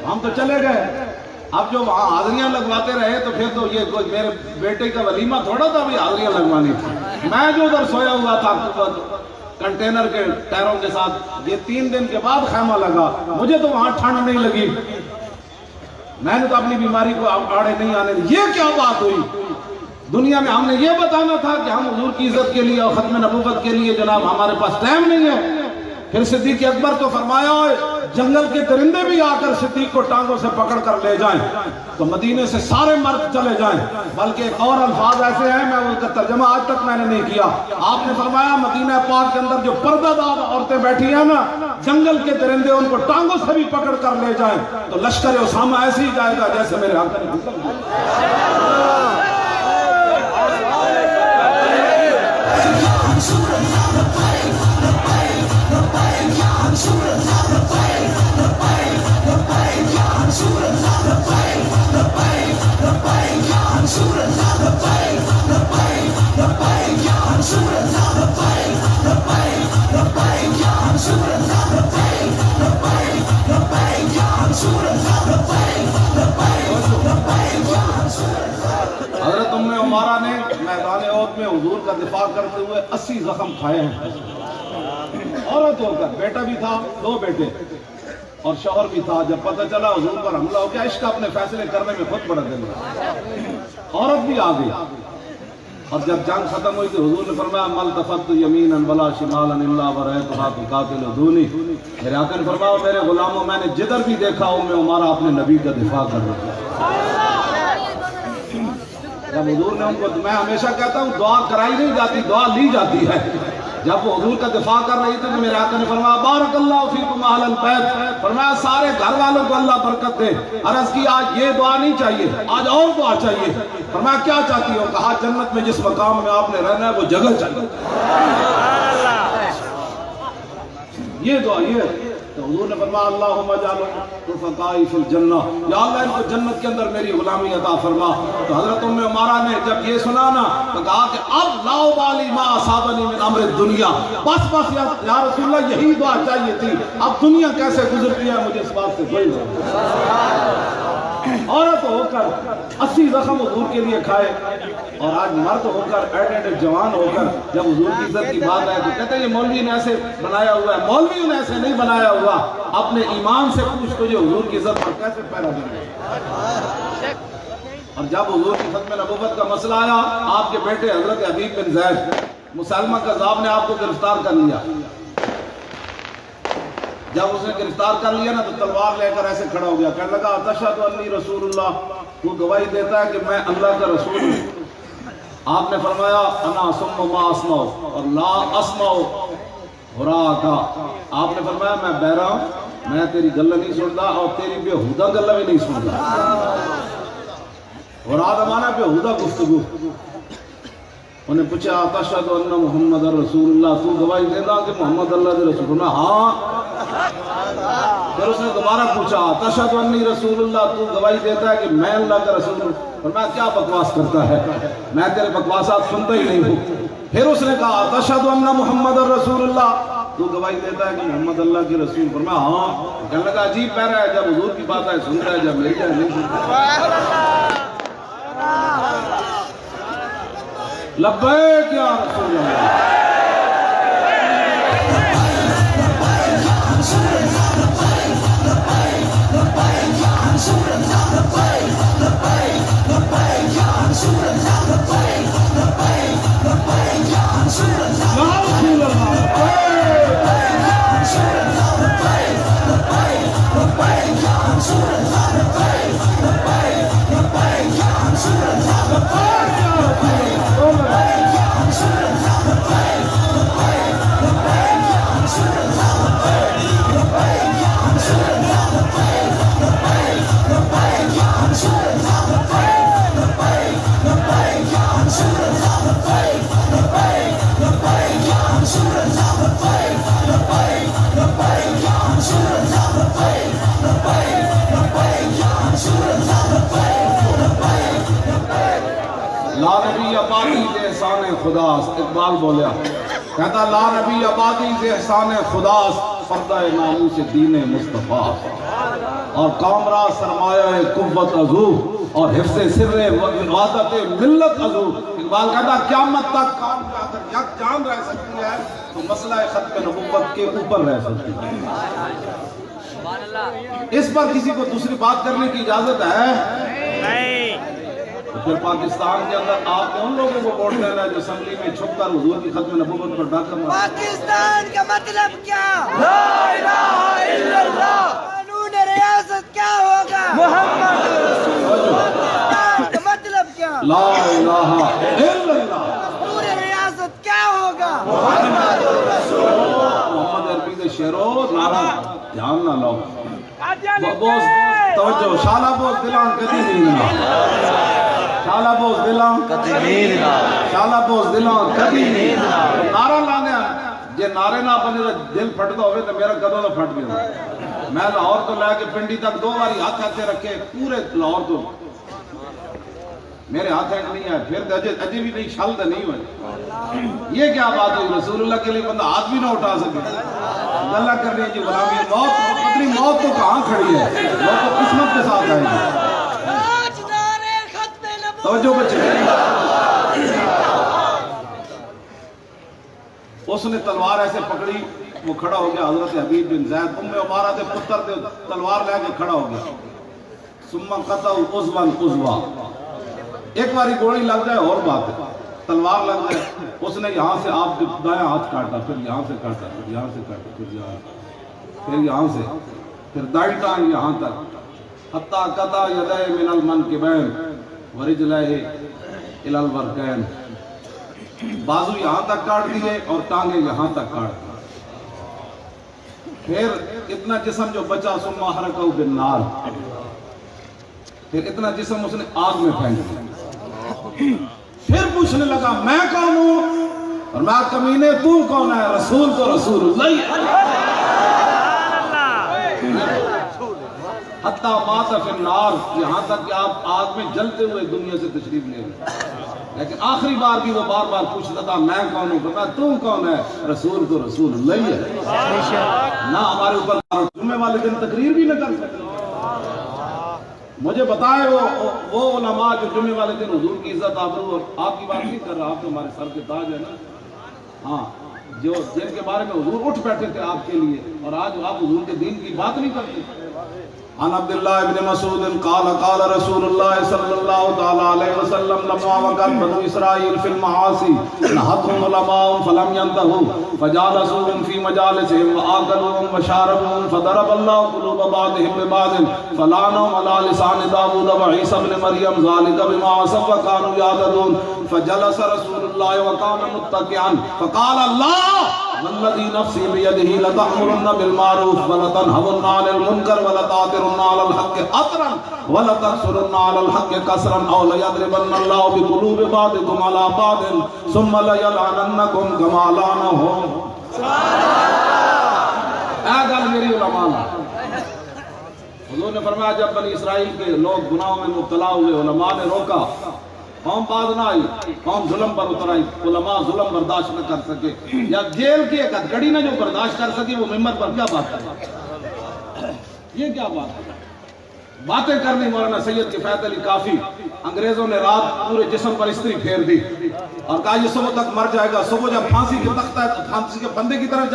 ہم تو چلے گئے، اب جو وہاں حاضریاں لگواتے رہے تو پھر تو یہ کوئی میرے بیٹے کا ولیمہ تھوڑا تھا بھی حاضریاں لگوانی تھی. میں جو ادھر سویا ہوا تھا کنٹینر کے ٹائروں کے ساتھ، یہ 3 دن کے بعد خیمہ لگا. مجھے تو وہاں ٹھنڈ نہیں لگی، میں نے تو اپنی بیماری کو آڑے نہیں آنے دی. یہ کیا بات ہوئی؟ دنیا میں ہم نے یہ بتانا تھا کہ ہم حضور کی عزت کے لیے اور ختم نبوت کے لیے جناب ہمارے پاس ٹائم نہیں ہے. پھر صدیق اکبر تو فرمایا جنگل کے درندے بھی آ کر صدیق کو ٹانگوں سے پکڑ کر لے جائیں تو مدینے سے سارے مرد چلے جائیں. بلکہ ایک اور الفاظ ایسے ہیں، میں ان کا ترجمہ آج تک میں نے نہیں کیا. آپ نے فرمایا مدینہ پاک کے اندر جو پردہ دار عورتیں بیٹھی ہیں نا، جنگل کے درندے ان کو ٹانگوں سے بھی پکڑ کر لے جائیں تو لشکر اسامہ ایسے ہی جائے گا جیسے میرے آقا نے حکم دیا. حضرت ام عمارہ نے میدان احد میں حضور کا دفاع کرتے ہوئے 80 زخم کھائے ہیں. عورت ہو کر، بیٹا بھی تھا، 2 بیٹے اور شوہر بھی تھا. جب پتہ چلا حضور پر حملہ ہو گیا، عشق اپنے فیصلے کرنے میں خود بڑھ گیا. عورت بھی آ گئی اور جب جنگ ختم ہوئی تو حضور نے فرمایا ملتفت یمینا ولا شمالا الا ورأیتها تقاتل دونی. میرے آقا نے فرمایا میرے غلاموں، میں نے جدھر بھی دیکھا ام عمارہ اپنے نبی کا دفاع کر رہی ہے. جب حضور نے ان کو، میں ہمیشہ کہتا ہوں دعا کرائی نہیں جاتی، دعا لی جاتی ہے. جب وہ حضور کا دفاع کر رہی تھی تو میرے آقا نے فرمایا بارک اللہ فیکم اہل البیت، فرمایا سارے گھر والوں کو اللہ برکت دے. عرض کی آج یہ دعا نہیں چاہیے، آج اور دعا چاہیے. فرمایا کیا چاہتی ہو؟ کہا جنت میں جس مقام میں آپ نے رہنا ہے وہ جگہ چاہیے. یہ دعا یہ تو حضور نے فرمایا اللہم اجعل رفقائی فی الجنہ، یا اللہ ان کو جنت کے اندر میری غلامی عطا فرما. تو حضرت ام عمارہ نے جب یہ سنا نا تو کہا کہ اب لا ابالی ما اصابنی من امر الدنیا، بس یا رسول اللہ یہی دعا چاہیے تھی. اب دنیا کیسے گزرتی ہے مجھے اس بات سے کوئی نہیں. عورت ہو کر 80 زخم حضور کے لیے کھائے اور آج مرد ہو کر ایڈ جوان ہو کر جب حضور کی عزت کی بات آئے تو کہتے ہیں یہ مولوی نے ایسے بنایا ہوا ہے. مولوی نے ایسے نہیں بنایا ہوا، اپنے ایمان سے پوچھ تو جو حضور کی عزت پر کیسے پیرا دیں. اور جب حضور کی ختم نبوت کا مسئلہ آیا، آپ کے بیٹے حضرت حبیب بن زید مسلمہ کذاب نے آپ کو گرفتار کر لیا. جب اس نے گرفتار کر لیا نا تو تلوار لے کر ایسے کھڑا ہو گیا، کہنے لگا اتشہد انی رسول اللہ، تو گواہی دیتا ہے کہ میں اللہ کا رسول ہوں. آپ نے فرمایا انا ثم ما اسمع اور لا اسمع ہراکا. آپ نے فرمایا میں بہرا ہوں، میں تیری گلہ نہیں سنتا اور تیری بیہودہ گلہ بھی نہیں سنتا. ہراکا مانا بیہودہ گفتگو. انہیں پوچھا تشہد ان محمد رسول اللہ، تو گواہی دیتا کہ محمد اللہ کے رسول اللہ؟ ہاں. پھر اس نے دوبارہ پوچھا تشہد انی رسول اللہ، تو گواہی دیتا ہے کہ میں اللہ کا رسول ہوں؟ فرمایا کیا بکواس کرتا ہے، میں تیرے بکواسات سنتا ہی نہیں ہوں. پھر اس نے کہا تشہد ان محمد رسول اللہ، تو گواہی دیتا ہے کہ محمد اللہ کے رسول؟ فرمایا ہاں. کہنے لگا عجیب پیرا ہے، جب حضور کی بات ہے سنتا ہے، جب میری ہے نہیں سنتا. لبیک یا رسول اللہ. لا نبی آبادی سے احسان خداست. اقبال بولیا کہتا لا نبی آبادی سے احسان خداست پردہ ناموس دین مصطفیٰ اور کامرہ سرمایہ قوت عضو اور حفظ سر عبادت ملت عضو. اقبال کہتا قیامت تک قوم اگر یک جان رہ سکتی ہے تو مسئلہ ختم نبوت کے اوپر رہ سکتی ہے. اس پر کسی کو دوسری بات کرنے کی اجازت ہے نہیں. تو پھر پاکستان کے اندر آپ نے ان لوگوں کو ووٹ دینا ہے جو اسمبلی میں چھپ کر حضور کی ختم نبوت پر ڈاکہ مارا. پاکستان کا مطلب کیا؟ لا الہ الا اللہ. قانون ریاست کیا ہوگا؟ محمد رسول اللہ. کا مطلب کیا؟ لا الہ الا اللہ. دستور ریاست کیا ہوگا؟ محمد رسول اللہ. محمد عربی کے شعروں دھیان نہ لو. بوز توجہ شالا بوز دلان کدی نہیں نا. شالا بوز دلان کدی نہیں نا. شالا بوز دلان کدی نہیں نا. نعرہ لانے جے نعرے نہ بنے تو دل پھٹتا ہوئے تو میرا کدوں نہ پھٹ گیا. میں لاہور تو لے کے پنڈی تک 2 باری ہاتھ ہاتھے رکھے پورے لاہور تو میرے ہاتھ ایک نہیں ہے. پھر اجے بھی نہیں شل تو نہیں ہوئے. یہ کیا بات ہوئی؟ رسول اللہ کے لیے بندہ ہاتھ بھی نہ اٹھا سکے. اللہ کر رہی ہے جی غلامی. موت قدری موت تو کہاں کھڑی ہے؟ موت تو قسمت کے ساتھ آئے گی. توجہ بچے. اس نے تلوار ایسے پکڑی وہ کھڑا ہو گیا. حضرت حبیب بن زید ام عمارہ دے پتر دے تلوار لے کے کھڑا ہو گیا. ثم قطع عضوا عضوا. ایک باری گولی لگ جائے اور بات ہے. تلوار لگ جائے. اس نے یہاں سے آپ دائیں ہاتھ کاٹا پھر یہاں سے کاٹا پھر یہاں سے کاٹا پھر یہاں سے پھر دائیں ٹانگ یہاں تک حتی قطع یدہ من المنکبین ورجلہ الی الورکین. بازو یہاں تک کاٹ دیے اور ٹانگیں یہاں تک کاٹ دی. پھر اتنا جسم جو بچا ثم حرقہ بالنار. پھر اتنا جسم اس نے آگ میں پھینک دیا. پھر پوچھنے لگا میں کون ہوں اور میں کمینے تو کون ہے؟ رسول تو رسول اللہ. حتی مات فی النار. یہاں تک کہ آپ آگ میں جلتے ہوئے دنیا سے تشریف لے گئے. لیکن آخری بار بھی وہ بار بار پوچھتا تھا میں کون ہوں. میں تو کون ہے؟ رسول تو رسول اللہ ہے. نہ ہمارے اوپر جمعے والے دن تقریر بھی نہ کر سکتے. مجھے بتائے وہ علماء جو جمعے والے دن حضور کی عزت آبرو اور آپ کی بات نہیں کر رہا. آپ تو ہمارے سر کے تاج ہے نا. ہاں جو جن کے بارے میں حضور اٹھ بیٹھے تھے آپ کے لیے اور آج آپ حضور کے دین کی بات نہیں کرتے. عن عبداللہ ابن مسعود قال قال رسول اللہ صلی اللہ تعالی علیہ وسلم لما وقت بنو اسرائیل فی المعاصی نہتهم علماء فلم ينتهوا فجالسوهم في مجالسهم وآكلوهم وشاربوهم فضرب الله قلوب بعضهم ببعض فلعنهم على لسان داود وعيسى ابن مريم ذلك بما عصوا وكانوا يعتدون. فجلس رسول الله وكان متكئا فقال الله والذي نفسي بيده لتأمرن بالمعروف ولتنهون عن المنكر ولتأثرن على الحق أثرا ولتكسرن على الحق كسرا أو ليضربن الله بقلوب بعضكم على بعض ثم ليلعننكم كما لعنهم. اے گل میری علماء. حضور نے فرمایا جب بنی اسرائیل کے لوگ گناہوں میں مبتلا ہوئے علماء نے روکا. قوم باز نہ آئی. قوم ظلم پر اتر آئی. علماء ظلم برداشت نہ کر سکے. یا جیل کی ایک ہتھکڑی نہ جو برداشت کر سکے وہ ممبر پر کیا بات کرے؟ یہ کیا بات ہے؟ باتیں کرنی. مولانا سید کفایت علی کافی انگریزوں نے رات پورے جسم پر استری پھیر دی اور کہا یہ صبح تک مر جائے گا. صبح جب پھانسی کے تختہ پھانسی کے بندے کی طرف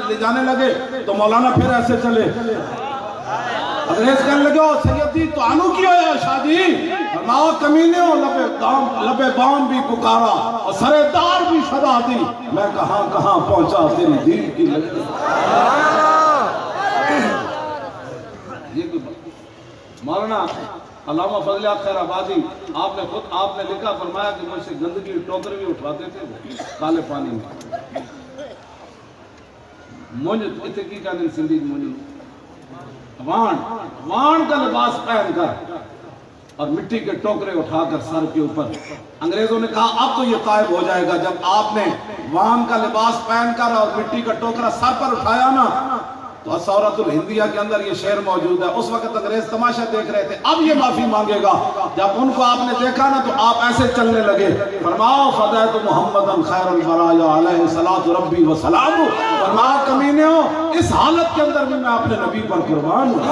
لے جانے لگے تو مولانا پھر ایسے چلے. انگریز کہنے لگے سید جی تو آنو کی ہویا شادی فرماؤ کمینے ہو لبے بام بھی پکارا اور سرے دار بھی صدا دی میں کہاں کہاں پہنچا تیری دین کی لگے. مولانا علامہ فضل خیر آبادی آپ نے لکھا فرمایا کہ مجھ سے گندگی ٹوکر بھی اٹھاتے تھے کالے پانی میں. مجھ اتکی کا دن سندھی مجھ وان کا لباس پہن کر اور مٹی کے ٹوکرے اٹھا کر سر کے اوپر. انگریزوں نے کہا اب تو یہ قائب ہو جائے گا جب آپ نے وان کا لباس پہن کر اور مٹی کا ٹوکرا سر پر اٹھایا نا تو الثورۃ الہندیہ کے اندر یہ شعر موجود ہے. اس وقت انگریز تماشا دیکھ رہے تھے. اب یہ معافی مانگے گا. جب ان کو آپ نے دیکھا نا تو آپ ایسے چلنے لگے. فرماؤ فدیت محمدً خیر البرایا علیہ صلاۃ ربی و سلام. فرمایا کمینیوں اس حالت کے اندر بھی میں اپنے نبی پر قربان ہوں.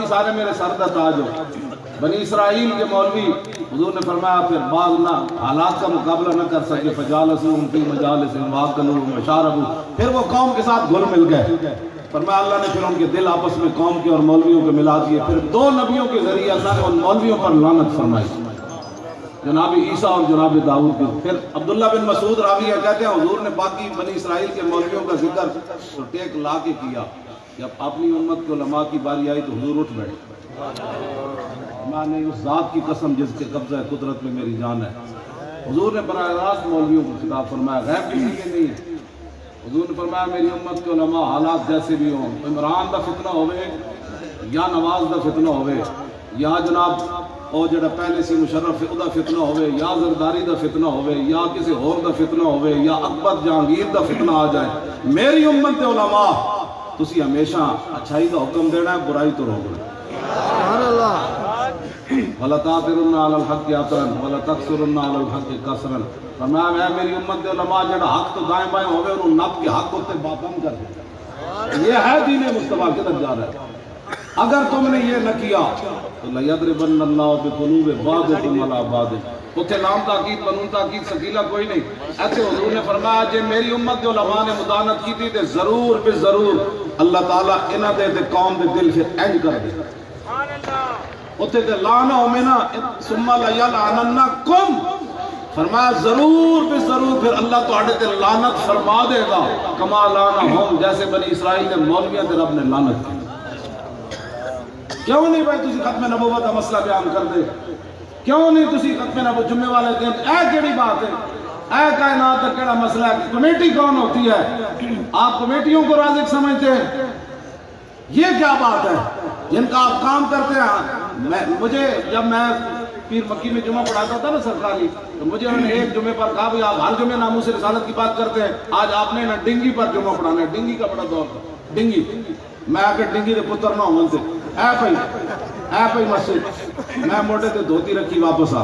سارے میرے سر دا تاج ہو. بنی اسرائیل کے مولوی حضور نے فرمایا پھر بعض نہ حالات کا مقابلہ نہ کر سکے فجالسوہم فی مجالسہم واکلوہم وشربوا. پھر وہ قوم کے ساتھ گھل مل گئے. فرمایا اللہ نے پھر ان کے دل آپس میں قوم کے اور مولویوں کے ملا دیے. پھر دو نبیوں کے ذریعے اللہ نے ان مولویوں پر لعنت فرمائی, جناب عیسیٰ اور جناب داؤد کی. پھر عبداللہ بن مسعود راوی کہتے ہیں حضور نے باقی بنی اسرائیل کے مولویوں کا ذکر تو ٹیک لا کے کیا. جب اپنی امت کے علماء کی باری آئی تو حضور اٹھ بیٹھے. میں نے اس ذات کی قسم جس کے قبضہ قدرت میں میری جان ہے. حضور نے براہ راست مولویوں کو خطاب فرمایا, غیب کسی کے نہیں ہے. حضور نے فرمایا میری امت کے علماء حالات جیسے بھی ہوں, عمران دا فتنہ ہوئے یا نواز دا فتنہ ہوئے یا جناب او جڑا پہلے سی مشرف دا فتنہ ہوئے یا زرداری دا فتنہ ہوئے یا کسی اور دا فتنہ ہوئے یا اکبر جہانگیر دا فتنہ آ جائے, میری امت کے علماء تسی ہمیشہ اچھائی کا حکم دینا ہے, برائی تو روکنا. سبحان اللہ. وَلَا تَعْتِرُنَّ عَلَى الْحَقِّ عَطْرًا وَلَا تَقْصُرُنَّ عَلَى الْحَقِّ قَصْرًا. فرمایا میری امت کے علماء جڑا حق تو دائیں بائیں ہوئے اور نب کے حق ہوتے باتم کر دیں. یہ ہے دین مصطفیٰ کے طرف جا رہا ہے. اگر تم نے یہ نہ کیا تو لَيَضْرِبَنَّ اللَّهُ بِقُلُوبِ بَعْضِكُمْ عَلَى بَعْضٍ. اتنے نام تاکید بنون تاکید سکیلا کوئی نہیں. ایسے حضور نے فرمایا جے میری امت کے علماء نے مدانت کی تھی تے ضرور بے ضرور اللہ تعالیٰ انہ دے تے قوم دے دل پھر اینج کر دے. اتنے تے لانا ہو میں نا ثم لَيَلْعَنَنَّكُمْ. فرمایا ضرور بے ضرور پھر اللہ تو آڑے تے لعنت فرما دے گا کما لانا ہم, جیسے بنی اسرائیل نے مولویہ تے رب نے لعنت کی. کیوں نہیں بھائی تسی ختم نبوت کا مسئلہ بیان کر دے؟ کیوں نہیں تسی ختم نبوت جمعے والے دن اے کیڑی بات ہے, اے کائنات کا کیڑا مسئلہ ہے؟ کمیٹی کون ہوتی ہے؟ آپ کمیٹیوں کو رازق سمجھتے ہیں؟ یہ کیا بات ہے جن کا آپ کام کرتے ہیں؟ مجھے جب میں پیر مکی میں جمعہ پڑھاتا تھا نا سرکاری, تو مجھے انہوں نے ایک جمعے پر کہا بھی آپ ہر جمعے ناموس رسالت کی بات کرتے ہیں, آج آپ نے نا ڈنگی پر جمعہ پڑھانا ہے. ڈنگی کا بڑا دور تھا. ڈنگی میں آ کے ڈنگی دے پتر نہ ہوں سے اے پئی مسجد میں موٹے تے دھوتی رکھی واپس آ.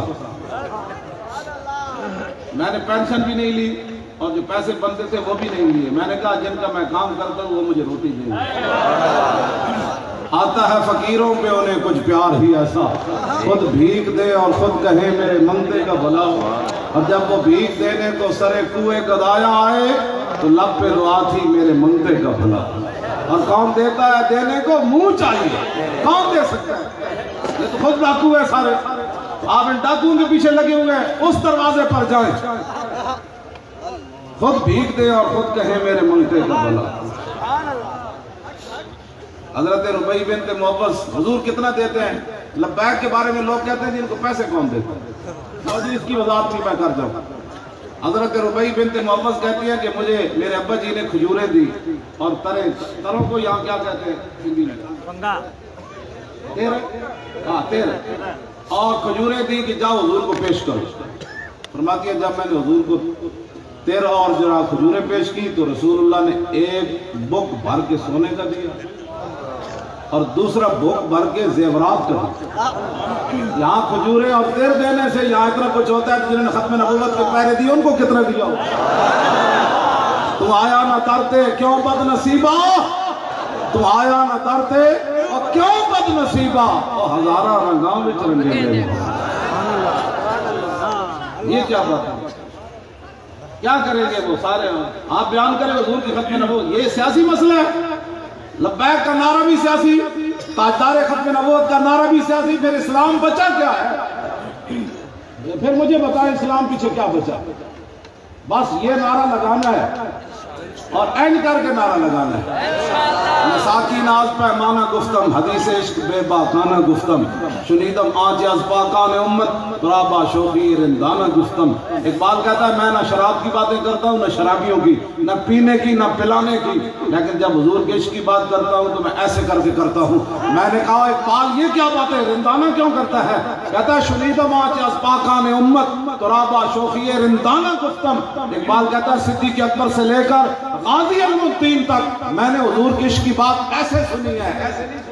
میں نے پینشن بھی نہیں لی اور جو پیسے بنتے تھے وہ بھی نہیں لیے. میں نے کہا جن کا میں کام کرتا ہوں وہ مجھے روٹی دیں گے. آتا ہے فقیروں پہ انہیں کچھ پیار ہی ایسا, خود بھیک دے اور خود کہے میرے منگتے کا بھلا. اور جب وہ بھیک دینے تو سرے کوئے گدایا آئے تو لب پہ دعا تھی میرے منگتے کا بھلا. اور کون دیتا ہے دینے کو منہ چاہیے, کون دے سکتا ہے؟ یہ تو خود ڈاکو ہے سارے. آپ ان ڈاکوؤں کے پیچھے لگے ہوئے ہیں, اس دروازے پر جائیں. خود بھیک دے اور خود کہے میرے منگتے کا بھلا. حضرت ربیع بنت معوذ حضور کتنا دیتے ہیں؟ لبیک کے بارے میں لوگ کہتے ہیں جن کو پیسے کون دیتے ہیں؟ اس کی وضاحت نہیں میں کر جاؤں. حضرت ربیع بنت معوذ کہتی ہے کہ مجھے میرے ابا جی نے کھجوریں دی اور تروں کو یہاں کیا کہتے ہیں ہندی میں؟ تیر. اور کھجوریں دی کہ جاؤ حضور کو پیش کرو. فرماتی ہے جب میں نے حضور کو تیر اور جرا کھجوریں پیش کی تو رسول اللہ نے ایک بک بھر کے سونے کا دیا اور دوسرا بک بھر کے زیورات کا دیا. یہاں کھجوریں اور تیر دینے سے یہاں اتنا کچھ ہوتا ہے جنہوں نے ختم نبوت کے پہرے دیے ان کو کتنا دیا ہو؟ تم آیا نہ ترتے کیوں بد نصیبہ, تم آیا نہ ترتے اور کیوں بد نصیبہ, اور ہزارہ رنگاں میں چرنگے گئے. یہ کیا بات ہے؟ کیا کریں گے وہ سارے؟ آپ بیان کریں حضور کی ختم نبوت. یہ سیاسی مسئلہ ہے. لبیک کا نعرہ بھی سیاسی, تاجدار ختم نبوت کا نعرہ بھی سیاسی. پھر اسلام بچا کیا ہے؟ پھر مجھے بتائیں اسلام پیچھے کیا بچا؟ بس یہ نعرہ لگانا ہے اور اینڈ کر کے نعرہ لگانا ہے. نساکی ناز پیمانہ گفتم حدیث عشق بے باکانہ گفتم شنیدم آج از پاکان امت ترابا شوقی رندانہ گفتم. اقبال کہتا ہے میں نہ شراب کی باتیں کرتا ہوں نہ شرابیوں کی نہ پینے کی نہ پلانے کی, لیکن جب حضور کے عشق کی بات کرتا ہوں تو میں ایسے کر کے کرتا ہوں. میں نے کہا اقبال یہ کیا باتیں رندانہ کیوں کرتا ہے؟ کہتا ہے شنیدم آج از پاکان امت ترابا شوقی رندانہ گفتم. اقبال کہتا ہے صدیق اکبر سے لے کر غازی المدین تک میں نے حضور کے عشق کی بات ایسے سنی ہے, ایسے نہیں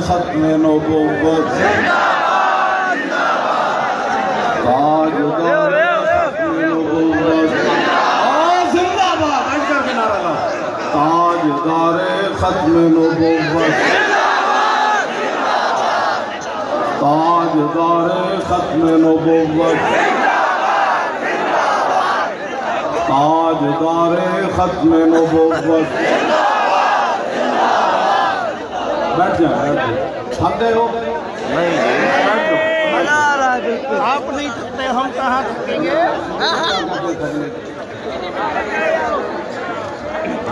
ختم نبوت تاجدار ختم نبوت زندہ باد ایک کر کے نعرہ لگا تاجدار ختم نبوت تاجدار ختم نبوت تاجدار ختم نبوت بیٹھ جائیں تھکتے ہو آپ نہیں تھکتے ہم کہاں تھکیں گے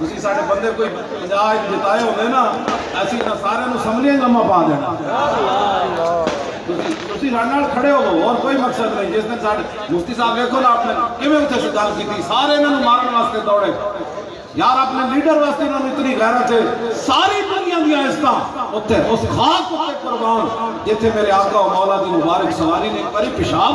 ਤੁਸੀਂ ਸਾਡੇ ਬੰਦੇ ਕੋਈ 50 ਜਿਤਾਏ ਹੁੰਦੇ ਨਾ ਅਸੀਂ ਨਾ ਸਾਰਿਆਂ ਨੂੰ ਸਮਝੀਆਂ ਲੰਮਾ ਪਾ ਦੇਣਾ। ਤੁਸੀਂ ਸਾਡੇ ਨਾਲ ਖੜੇ ਹੋਵੋ, ਹੋਰ ਕੋਈ ਮਕਸਦ ਨਹੀਂ। ਜਿਸ ਦਿਨ ਸਾਡੇ ਮੁਫਤੀ ਸਾਹਿਬ ਵੇਖੋ ਨਾ ਆਪਣੇ ਕਿਵੇਂ ਉੱਥੇ ਸੇ ਗੱਲ ਕੀਤੀ, ਸਾਰੇ ਇਹਨਾਂ ਨੂੰ ਮਾਰਨ ਵਾਸਤੇ ਦੌੜੇ। ਯਾਰ ਆਪਣੇ ਲੀਡਰ ਵਾਸਤੇ ਇਹਨਾਂ ਨੂੰ ਇਤਨੀ ਗੈਰਤ ਹੈ, ਸਾਰੀ ਦੁਨੀਆ ਦੀਆਂ ਇਜ਼ਤਾਂ ਉੱਥੇ ਉਸ ਖਾਕ ਉੱਤੇ ਕੁਰਬਾਨ ਜਿੱਥੇ ਮੇਰੇ ਆਕਾ ਔਰ ਮੌਲਾ ਦੀ ਮੁਬਾਰਕ ਸਵਾਰੀ ਨੇ ਇੱਕ ਵਾਰੀ ਪਿਸ਼ਾਬ।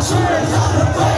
Sure.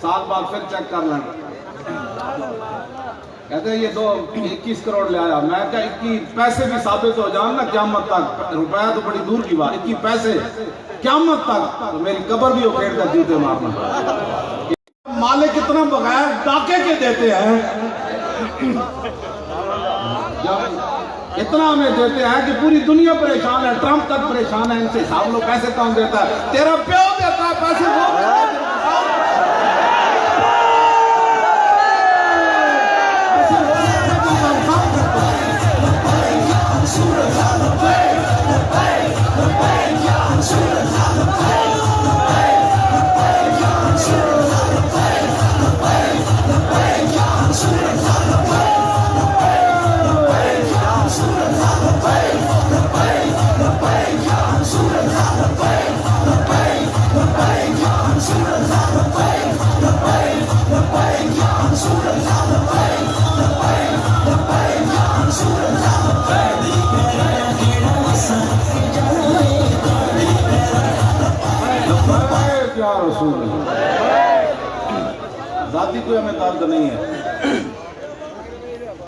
سال بعد پھر چیک کر لینا۔ کہتے ہیں یہ 21 کروڑ لے آیا، میں کہا 21 پیسے بھی ثابت ہو جان نا قیامت تک، روپیہ تو بڑی دور کی بات، 21 پیسے قیامت تک تو میری قبر بھی اکھیڑ کر جوتے مارنا۔ مالک اتنا بغیر ڈاکے کے دیتے ہیں، اتنا ہمیں دیتے ہیں کہ پوری دنیا پریشان ہے، ٹرمپ تک پریشان ہے، ان سے حساب لو پیسے کون دیتا ہے؟ تیرا پیو دیتا ہے پیسے، وہ ذاتی کوئی ہمیں درد نہیں ہے۔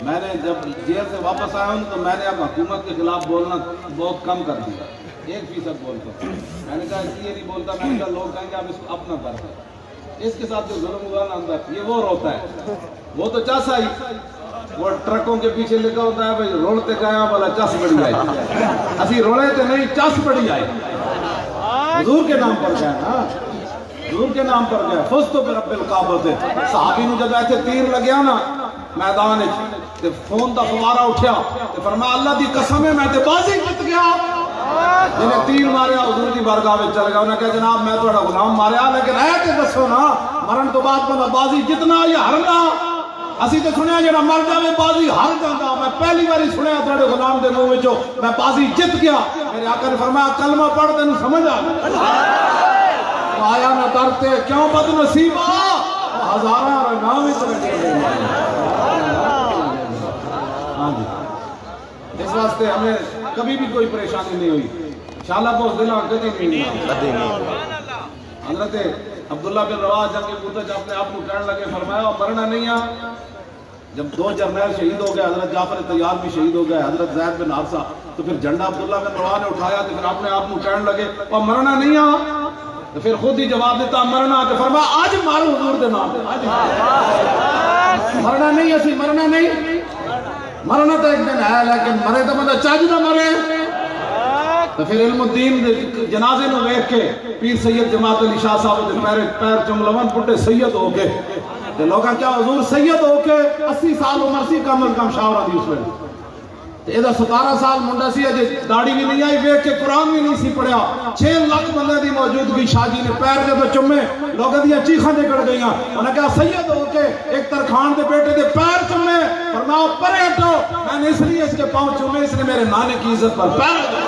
میں نے جب جیل سے واپس آیا ہوں تو میں نے اب حکومت کے خلاف بولنا بہت کم کر دیا، 1% بولتا۔ میں نے کہا اس لیے نہیں بولتا، میں نے کہا لوگ کہیں گے اب اس کو اپنا درد ہے، اس کے ساتھ جو ظلم ہوا نا اندر یہ وہ روتا ہے، وہ تو چاسا ہی، وہ ٹرکوں کے پیچھے لکھا ہوتا ہے بھائی رولتے گیا والا چس بڑی آئی، اسی رولے تھے نہیں چس بڑی آئی، حضور کے نام پر گیا نا، حضور کے نام پر گیا، فزتو برب الکعبہ۔ صحابی نو جب ایسے تیر لگیا نا میدان تے فون دا فوارا اٹھیا تے فرمایا اللہ دی قسم ہے میں تے بازی جت گیا، جنہیں تیر ماریا حضور دی بارگاہ میں چل گیا، انہیں کہا جناب میں تھوڑا غلام ماریا لیکن اے تے دسو نا مرن تو بعد بندہ بازی جتنا یا ہرنا؟ اسی تے سنیا جڑا مر جاوے بازی ہار جاندا، میں پہلی باری سنیا تھوڑے غلام دے منہ وچوں میں بازی جت گیا۔ میرے آقا نے فرمایا کلمہ پڑھ تینوں سمجھ آ گیا، آیا نہ ڈرتے کیوں بد نصیبہ، ہزاراں نام ہی چلے۔ ہاں جی، اس واسطے ہمیں کبھی بھی کوئی پریشانی نہیں ہوئی، انشاءاللہ بہت دل آنکھیں نہیں ہوئی۔ حضرت عبداللہ بن رواحہ جنگ موتہ جب اپنے آپ کو کہنے لگے فرمایا مرنا نہیں ہے، جب 2 جرنیل شہید ہو گئے، حضرت جعفر طیار بھی شہید ہو گئے، حضرت زید بن حارثہ، تو پھر جھنڈا عبداللہ بن رواحہ نے اٹھایا تو پھر اپنے آپ کو کہنے لگے اور مرنا نہیں ہے، تو پھر خود ہی جواب دیتا مرنا، تو فرمایا آج مارو حضور دے نام دے، مرنا نہیں اسی مرنا نہیں، مرنا تو ایک دن ہے لیکن مرے تو بندہ چاہیے نہ مرے۔ تو پھر علم الدین جنازے نو دیکھ کے پیر سید جماعت علی شاہ صاحب دے پیر چملون پٹے سید ہو گئے، تو لوگاں کیا حضور سید ہو کے 80 سال عمر سی کم از کم شاورہ دی اس میں، ایدہ 17 سال منڈا سی اجے داڑھی بھی نہیں آئی بیک کے قرآن بھی نہیں سی پڑھیا، 6 لاکھ بندے دی موجودگی شاہ جی نے پیر دے تو چمے، لوگاں دیا چیخاں دے کڑ گئیاں، انہیں کہا سید ہو کے ایک ترخان دے بیٹے دے پیر چمے، فرمایا پرے ہٹو، میں نے اس لیے اس کے پاؤں چمے، اس نے میرے نانے کی عزت پر پیر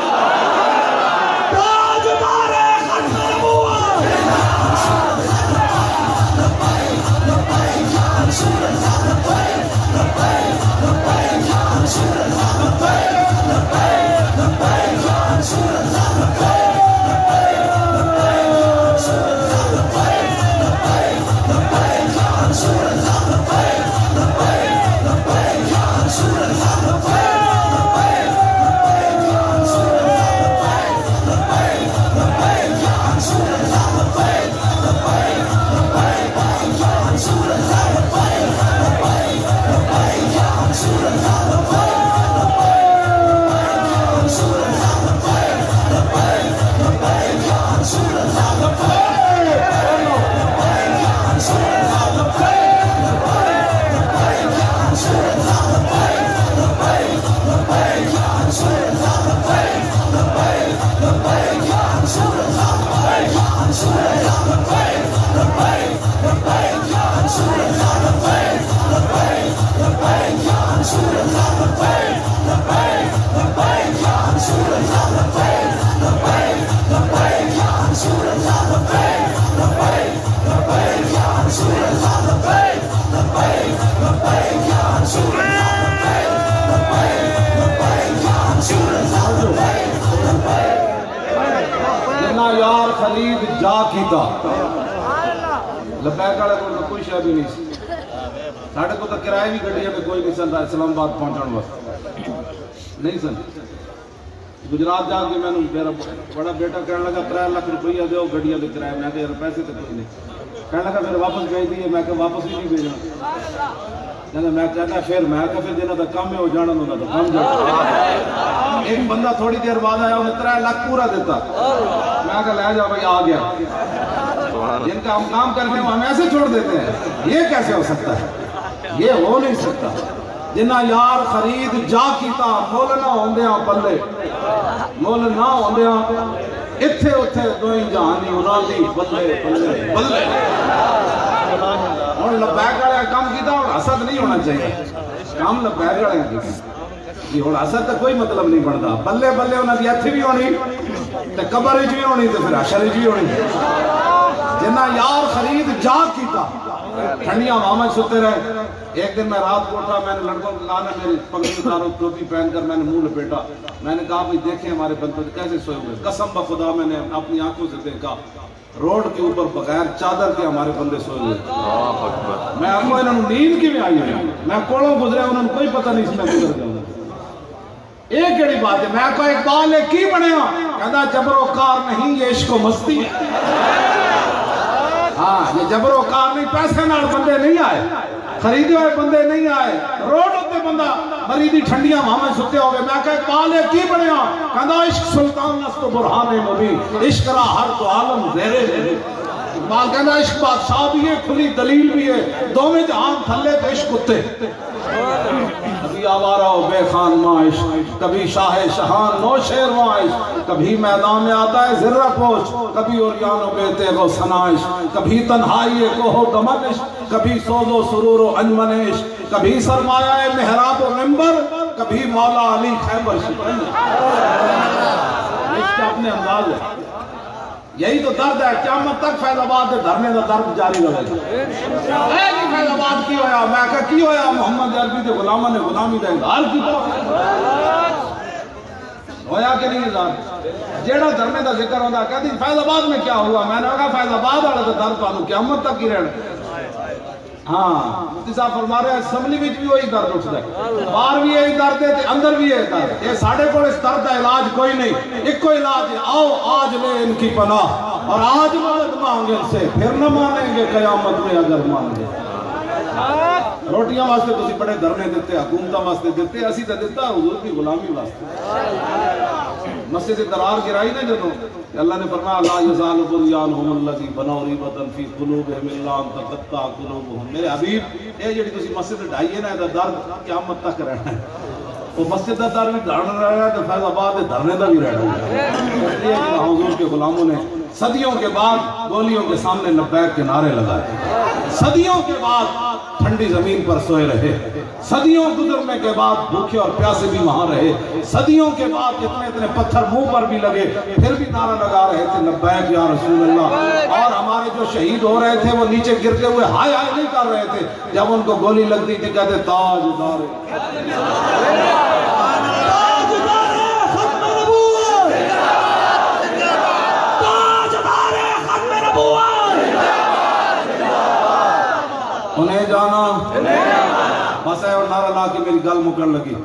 جا کیتا لبیک والے کو کوئی شے بھی نہیں سی ساڈے کو تو کرایہ بھی گڈیاں میں کوئی نہیں سن اسلام آباد پہنچن واسطے نہیں سن گجرات جا کے میں میرا بڑا بیٹا کہنے لگا 3 لاکھ روپیہ دیو گڈیاں دے کرایہ میں کہ یار پیسے تو کوئی نہیں کہنے لگا پھر واپس بھیج دیے میں کہ واپس بھی نہیں بھیجنا کہنا میں کہنا پھر جنہاں دا کم ہے وہ جانن انہاں دا کم جانا ایک بندہ تھوڑی دیر بعد آیا انہیں 3 لاکھ پورا دیتا میں کہا لے جا بھائی آ گیا جن کا ہم کام کرتے ہیں وہ ہم ایسے چھوڑ دیتے ہیں یہ کیسے ہو سکتا ہے یہ ہو نہیں سکتا جنہ یار خرید جا کیتا مول نہ ہوندیاں بلے مول نہ ہوندیاں اتھے اتھے دوئی جہانی انہاں دی بلے بلے بلے اور لبیک والے کام کیتا اور حسد نہیں ہونا چاہیے کام لبیک والے کیتا جی اور حسد کا کوئی مطلب نہیں بنتا بلے بلے انہاں دی اتھی بھی ہونی تے قبر وچ بھی ہونی تے پھر حشر وچ بھی ہونی جنہ یار خرید جا کیتا ٹھنڈیاں ہوا سوتے رہے ایک دن میں رات کو اٹھا میں نے لڑکوں کو کہا نا میری پگڑی اتارو ٹوپی پہن کر میں نے منہ لپیٹا میں نے کہا بھائی دیکھیں ہمارے بندے کیسے سوئے ہوئے قسم بخدا میں نے اپنی آنکھوں سے دیکھا روڈ کے اوپر بغیر چادر کے ہمارے بندے سوئے ہوئے میں آپ کو انہوں نے نیند کی میں آئی ہوئی میں کوڑوں گزرے انہوں نے کوئی پتہ نہیں اس میں گزر گیا ایک کیڑی بات ہے میں کہا اقبال ہے کی بنے ہاں کہتا جبر و کار نہیں یہ عشق و مستی ہے ہاں یہ جبر و کار نہیں پیسے نال بندے نہیں آئے خریدے ہوئے بندے نہیں آئے روڈ ہوتے بندہ مریدی ٹھنڈیاں ہمیں ستے ہوئے میں کہا اقبال ہے کی بنے ہاں کہتا عشق سلطان نست و برحان مبین عشق را ہر تو عالم زیرے زیرے اقبال کہتا عشق بادشاہ بھی ہے کھلی دلیل بھی ہے دو میں جہاں تھلے تو عشق کتے کبھی آوارہ و بے خان معاش کبھی شاہ شہان نو شیر معاش کبھی میدان میں آتا ہے ذرہ پوچھ کبھی اوریان و بے تیغ و سنائش کبھی تنہائی کوہ و دمنش کبھی سوز و سرور و انجمنش کبھی سرمایہ محراب و منبر کبھی مولا علی خیبر شکن اس کا اپنے انداز ہے یہی تو درد ہے قیامت تک فیض آباد دھرنے کا درد جاری رہے گا فیض آباد کی ہویا میں کہا کی ہویا محمد عربی کے غلامہ نے غلامی دے اظہار کی طرف ہویا کہ نہیں اظہار جیڑا دھرنے کا ذکر ہوتا کہتی فیض آباد میں کیا ہوا میں نے کہا فیض آباد والے تو درد پانو قیامت تک ہی رہنا ہاں مفتی صاحب فرما رہے ہیں اسمبلی میں بھی وہی درد اٹھتا ہے باہر بھی یہی درد ہے اندر بھی یہی درد یہ ساڑھے کو اس درد کا علاج کوئی نہیں ایک کو علاج ہے آؤ آج لے ان کی پناہ اور آج مدد مانگے ان سے پھر نہ مانیں گے قیامت میں اگر مانگے روٹیاں واسطے تسی بڑے دھرنے دیتے حکومتاں واسطے دیتے اسی تے دیتا حضور کی غلامی واسطے مسجد درار گرائی نا جدوں اللہ نے فرمایا لا یزال بنیانہم الذی بنوا ریبۃ فی قلوبہم الا ان تقطع قلوبہم میرے حبیب اے جڑی تسی مسجد ڈھائی ہے نا ادا درد قیامت تک رہنا ہے وہ مسجد دا درد بھی دھرنا رہنا ہے تو فیض آباد دھرنے دا بھی رہنا ہے اس لیے کہ حضور کے غلاموں نے صدیوں کے بعد گولیوں کے سامنے لبیک کے نعرے لگائے صدیوں کے بعد ٹھنڈی زمین پر سوئے رہے صدیوں گزرنے کے بعد بھوکے اور پیاسے بھی وہاں رہے صدیوں کے بعد اتنے پتھر منہ پر بھی لگے پھر بھی نعرہ لگا رہے تھے لبیک یا رسول اللہ اور ہمارے جو شہید ہو رہے تھے وہ نیچے گرتے ہوئے ہائے ہائے نہیں کر رہے تھے جب ان کو گولی لگتی تھی کہتے تاجدار انہیں جانا بس ہے اور نعرہ لا کے میری گل مکن لگی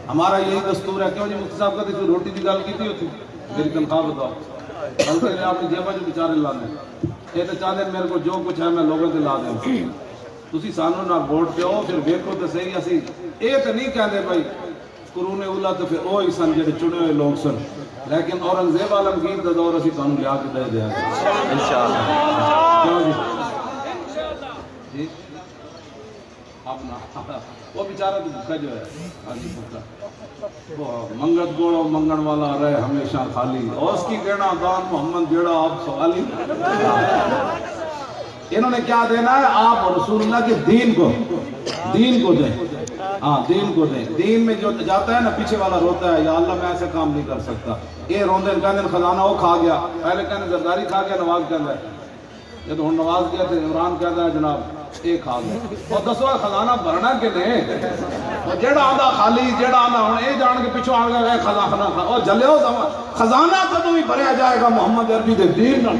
ہمارا یہی دستور ہے کیوں جی مفتی صاحب کہتے تھے روٹی کی گل کی تھی میری تنخواہ بتاؤ بلکہ نے اپنی جیبہ جو بیچارے لانے یہ تو چاہتے ہیں میرے کو جو کچھ ہے میں لوگوں سے لا دیں تسی سانو نہ ووٹ دیو پھر ویکھو تو صحیح اسی یہ تو نہیں کہتے بھائی قرون اولا تو پھر وہی سن جڑے چنے ہوئے لوگ سن لیکن اورنگزیب عالمگیر دا دور اسی تانوں لیا کے دے دیا انشاءاللہ کیوں جی وہ بیچارہ تو بھوکا جو ہے آجی بھوکا منگت گوڑو منگن والا رہے ہمیشہ خالی اور اس کی کہنا دان محمد جیڑا آپ سوالی انہوں نے کیا دینا ہے آپ رسول اللہ کے دین کو دیں ہاں دین کو دیں دین میں جو جاتا ہے نا پیچھے والا روتا ہے یا اللہ میں ایسے کام نہیں کر سکتا یہ روندن کہنے خزانہ وہ کھا گیا پہلے کہنے زرداری کھا گیا نواز کہنے ہے جب ہم نواز کیا تھے عمران کہتا ہے جناب ایک کھا گیا اور دسو خزانہ بھرنا کے نہیں جڑا آندا خالی جڑا آندا ہن اے جان کے پیچھے آن گئے خزانہ او جلیو خزانہ کدوں بھی بھریا جائے گا محمد عربی دے دین نال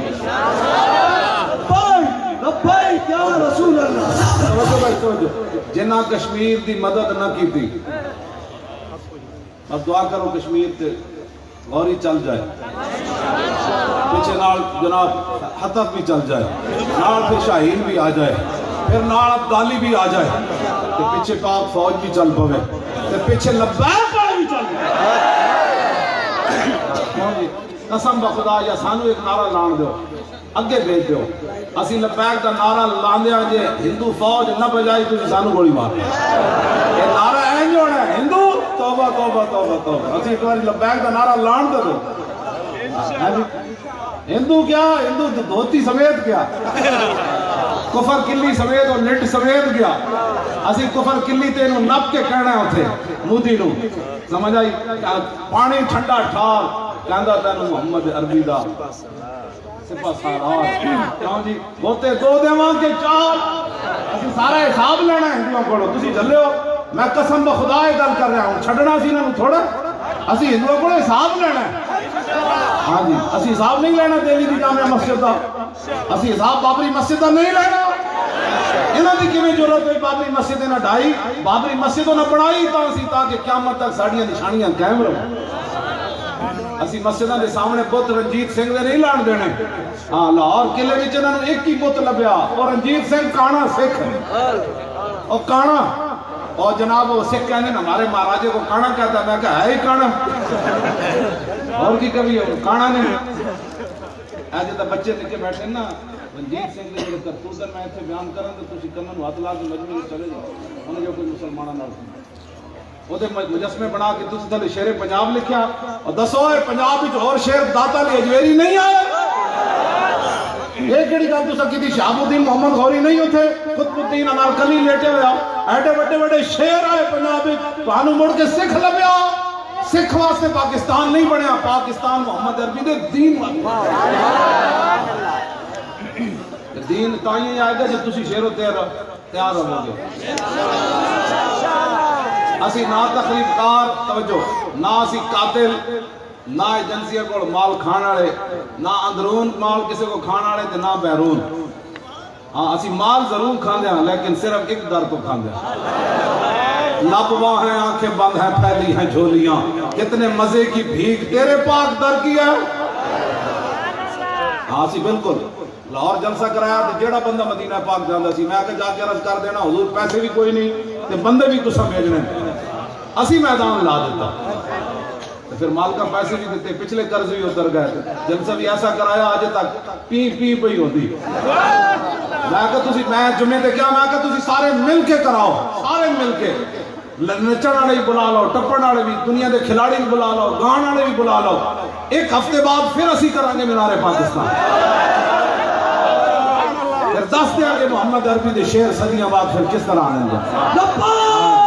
لبیک یا رسول اللہ توجہ بھائی توجہ جنہ کشمیر دی مدد نہ کیتی اب دعا کرو کشمیر تے غوری چل جائے پیچھے نال جناب حتف بھی چل جائے نال پھر شاہین بھی آ جائے پھر نال عبدالی بھی آ جائے تے پیچھے پاک فوج بھی چل پوے تے پیچھے لبیک والے بھی چل جائے قسم بخدا یا سانو ایک نعرہ لان دیو اگے بھیج دیو اسی لبیک دا نعرہ لاندیا جے ہندو فوج نہ بجائی تو سانو گولی مار یہ نعرہ این جوڑا ہے ہندو توبہ توبہ توبہ توبہ اسی ایک بار لبیک دا نعرہ لان دے دو ہندو کیا ہندو دھوتی سمیت کیا کفر کلی سمیت اور لٹ سمیت گیا اسی کفر کلی تے انہوں نپ کے کہنا ہے ہوتے مودی نو سمجھ آئی پانی ٹھنڈا ٹھار کہندہ تینوں محمد عربی دا سپا سارا کیوں جی بہتے دو دیوان کے چار اسی سارا حساب لینا ہے ہندووں کو تسی جلے ہو میں قسم بخدا گل کر رہا ہوں چھڑنا سی انہوں تھوڑا اسی ہندووں کو حساب لینا ہے ہاں جی اسی حساب نہیں لینا دہلی دی جامعہ مسجد دا اسی حساب بابری مسجد دا نہیں لینا انہوں نے کیویں ضرورت ہوئی بابری مسجد نہ ڈھائی بابری مسجد نہ بنائی تاکہ قیامت تک ساڑیاں نشانیاں قائم رہو اسی مسجدوں کے سامنے بت رنجیت سنگھ دے نہیں لان دینے ہاں لاہور قلعے وچ انہاں نوں ایک ہی بت لبیا اور رنجیت سنگھ کانا سکھ اور کانا اور جناب وہ سکھ کہنے ہمارے مہاراجے کو کانا کہتا ہے میں کہا ہے ہی کانا اور کی کبھی کانا نہیں ایسے تو بچے نکے بیٹھے نا رنجیت سنگھ نے جو کرتوتر میں ایتھے بیان کرن تو تسی کنن ہاتھ لا کے مجمع چلے جاؤ انہوں جو کوئی مسلماناں نال وہ دے مجسمے بنا کے تسی تھلے شیر پنجاب لکھیا اور دسو اے پنجاب وچ اور شیر داتا علی اجمیری نہیں آئے ایک کیڑی گل تساں کیتی شہاب الدین محمد غوری نہیں ہوتے قطب الدین انارکلی لیٹے ہویا ایڈے بڑے بڑے شیر آئے پنجاب وچ تانوں مڑ کے سکھ لبیا سکھ واسطے پاکستان نہیں بنیا پاکستان محمد عربی دے دین دین تائیں آئے گا جب تسی شیر و تیار رہو گے اسی نہ تخریب کار توجہ نہ اسی قاتل نہ ایجنسیہ کو مال کھانا رہے نہ اندرون مال کسی کو کھانا رہے نہ بیرون ہاں اسی مال ضرور کھان دیا لیکن صرف ایک در کو کھان دیا لب وہاں ہیں آنکھیں بند ہیں پھیلی ہیں جھولیاں کتنے مزے کی بھیک تیرے پاک در کی ہے ہاں سی بالکل لاہور جلسہ کرایا تو جیڑا بندہ مدینہ پاک جاندہ سی میں آکے جا کے عرض کر دینا حضور پیسے بھی کوئی نہیں تے بندے بھی تسا بھیجنے اسی میدان لا دیتا پھر مال کا پیسے بھی دیتے پچھلے قرض بھی اتر گئے جلسہ بھی ایسا کرایا آج تک پی پئی ہوتی میں جمعے تے کیا میں تسی سارے مل کے کراؤ سارے مل کے نچن والے بھی بلا لو ٹپن والے بھی دنیا دے کھلاڑی بھی بلا لو گان والے بھی بلا لو ایک ہفتے بعد پھر اسی کریں گے مینار پاکستان پھر دس دیا کہ محمد عربی دے شعر صدیاں بعد پھر کس طرح آنے گا لبیک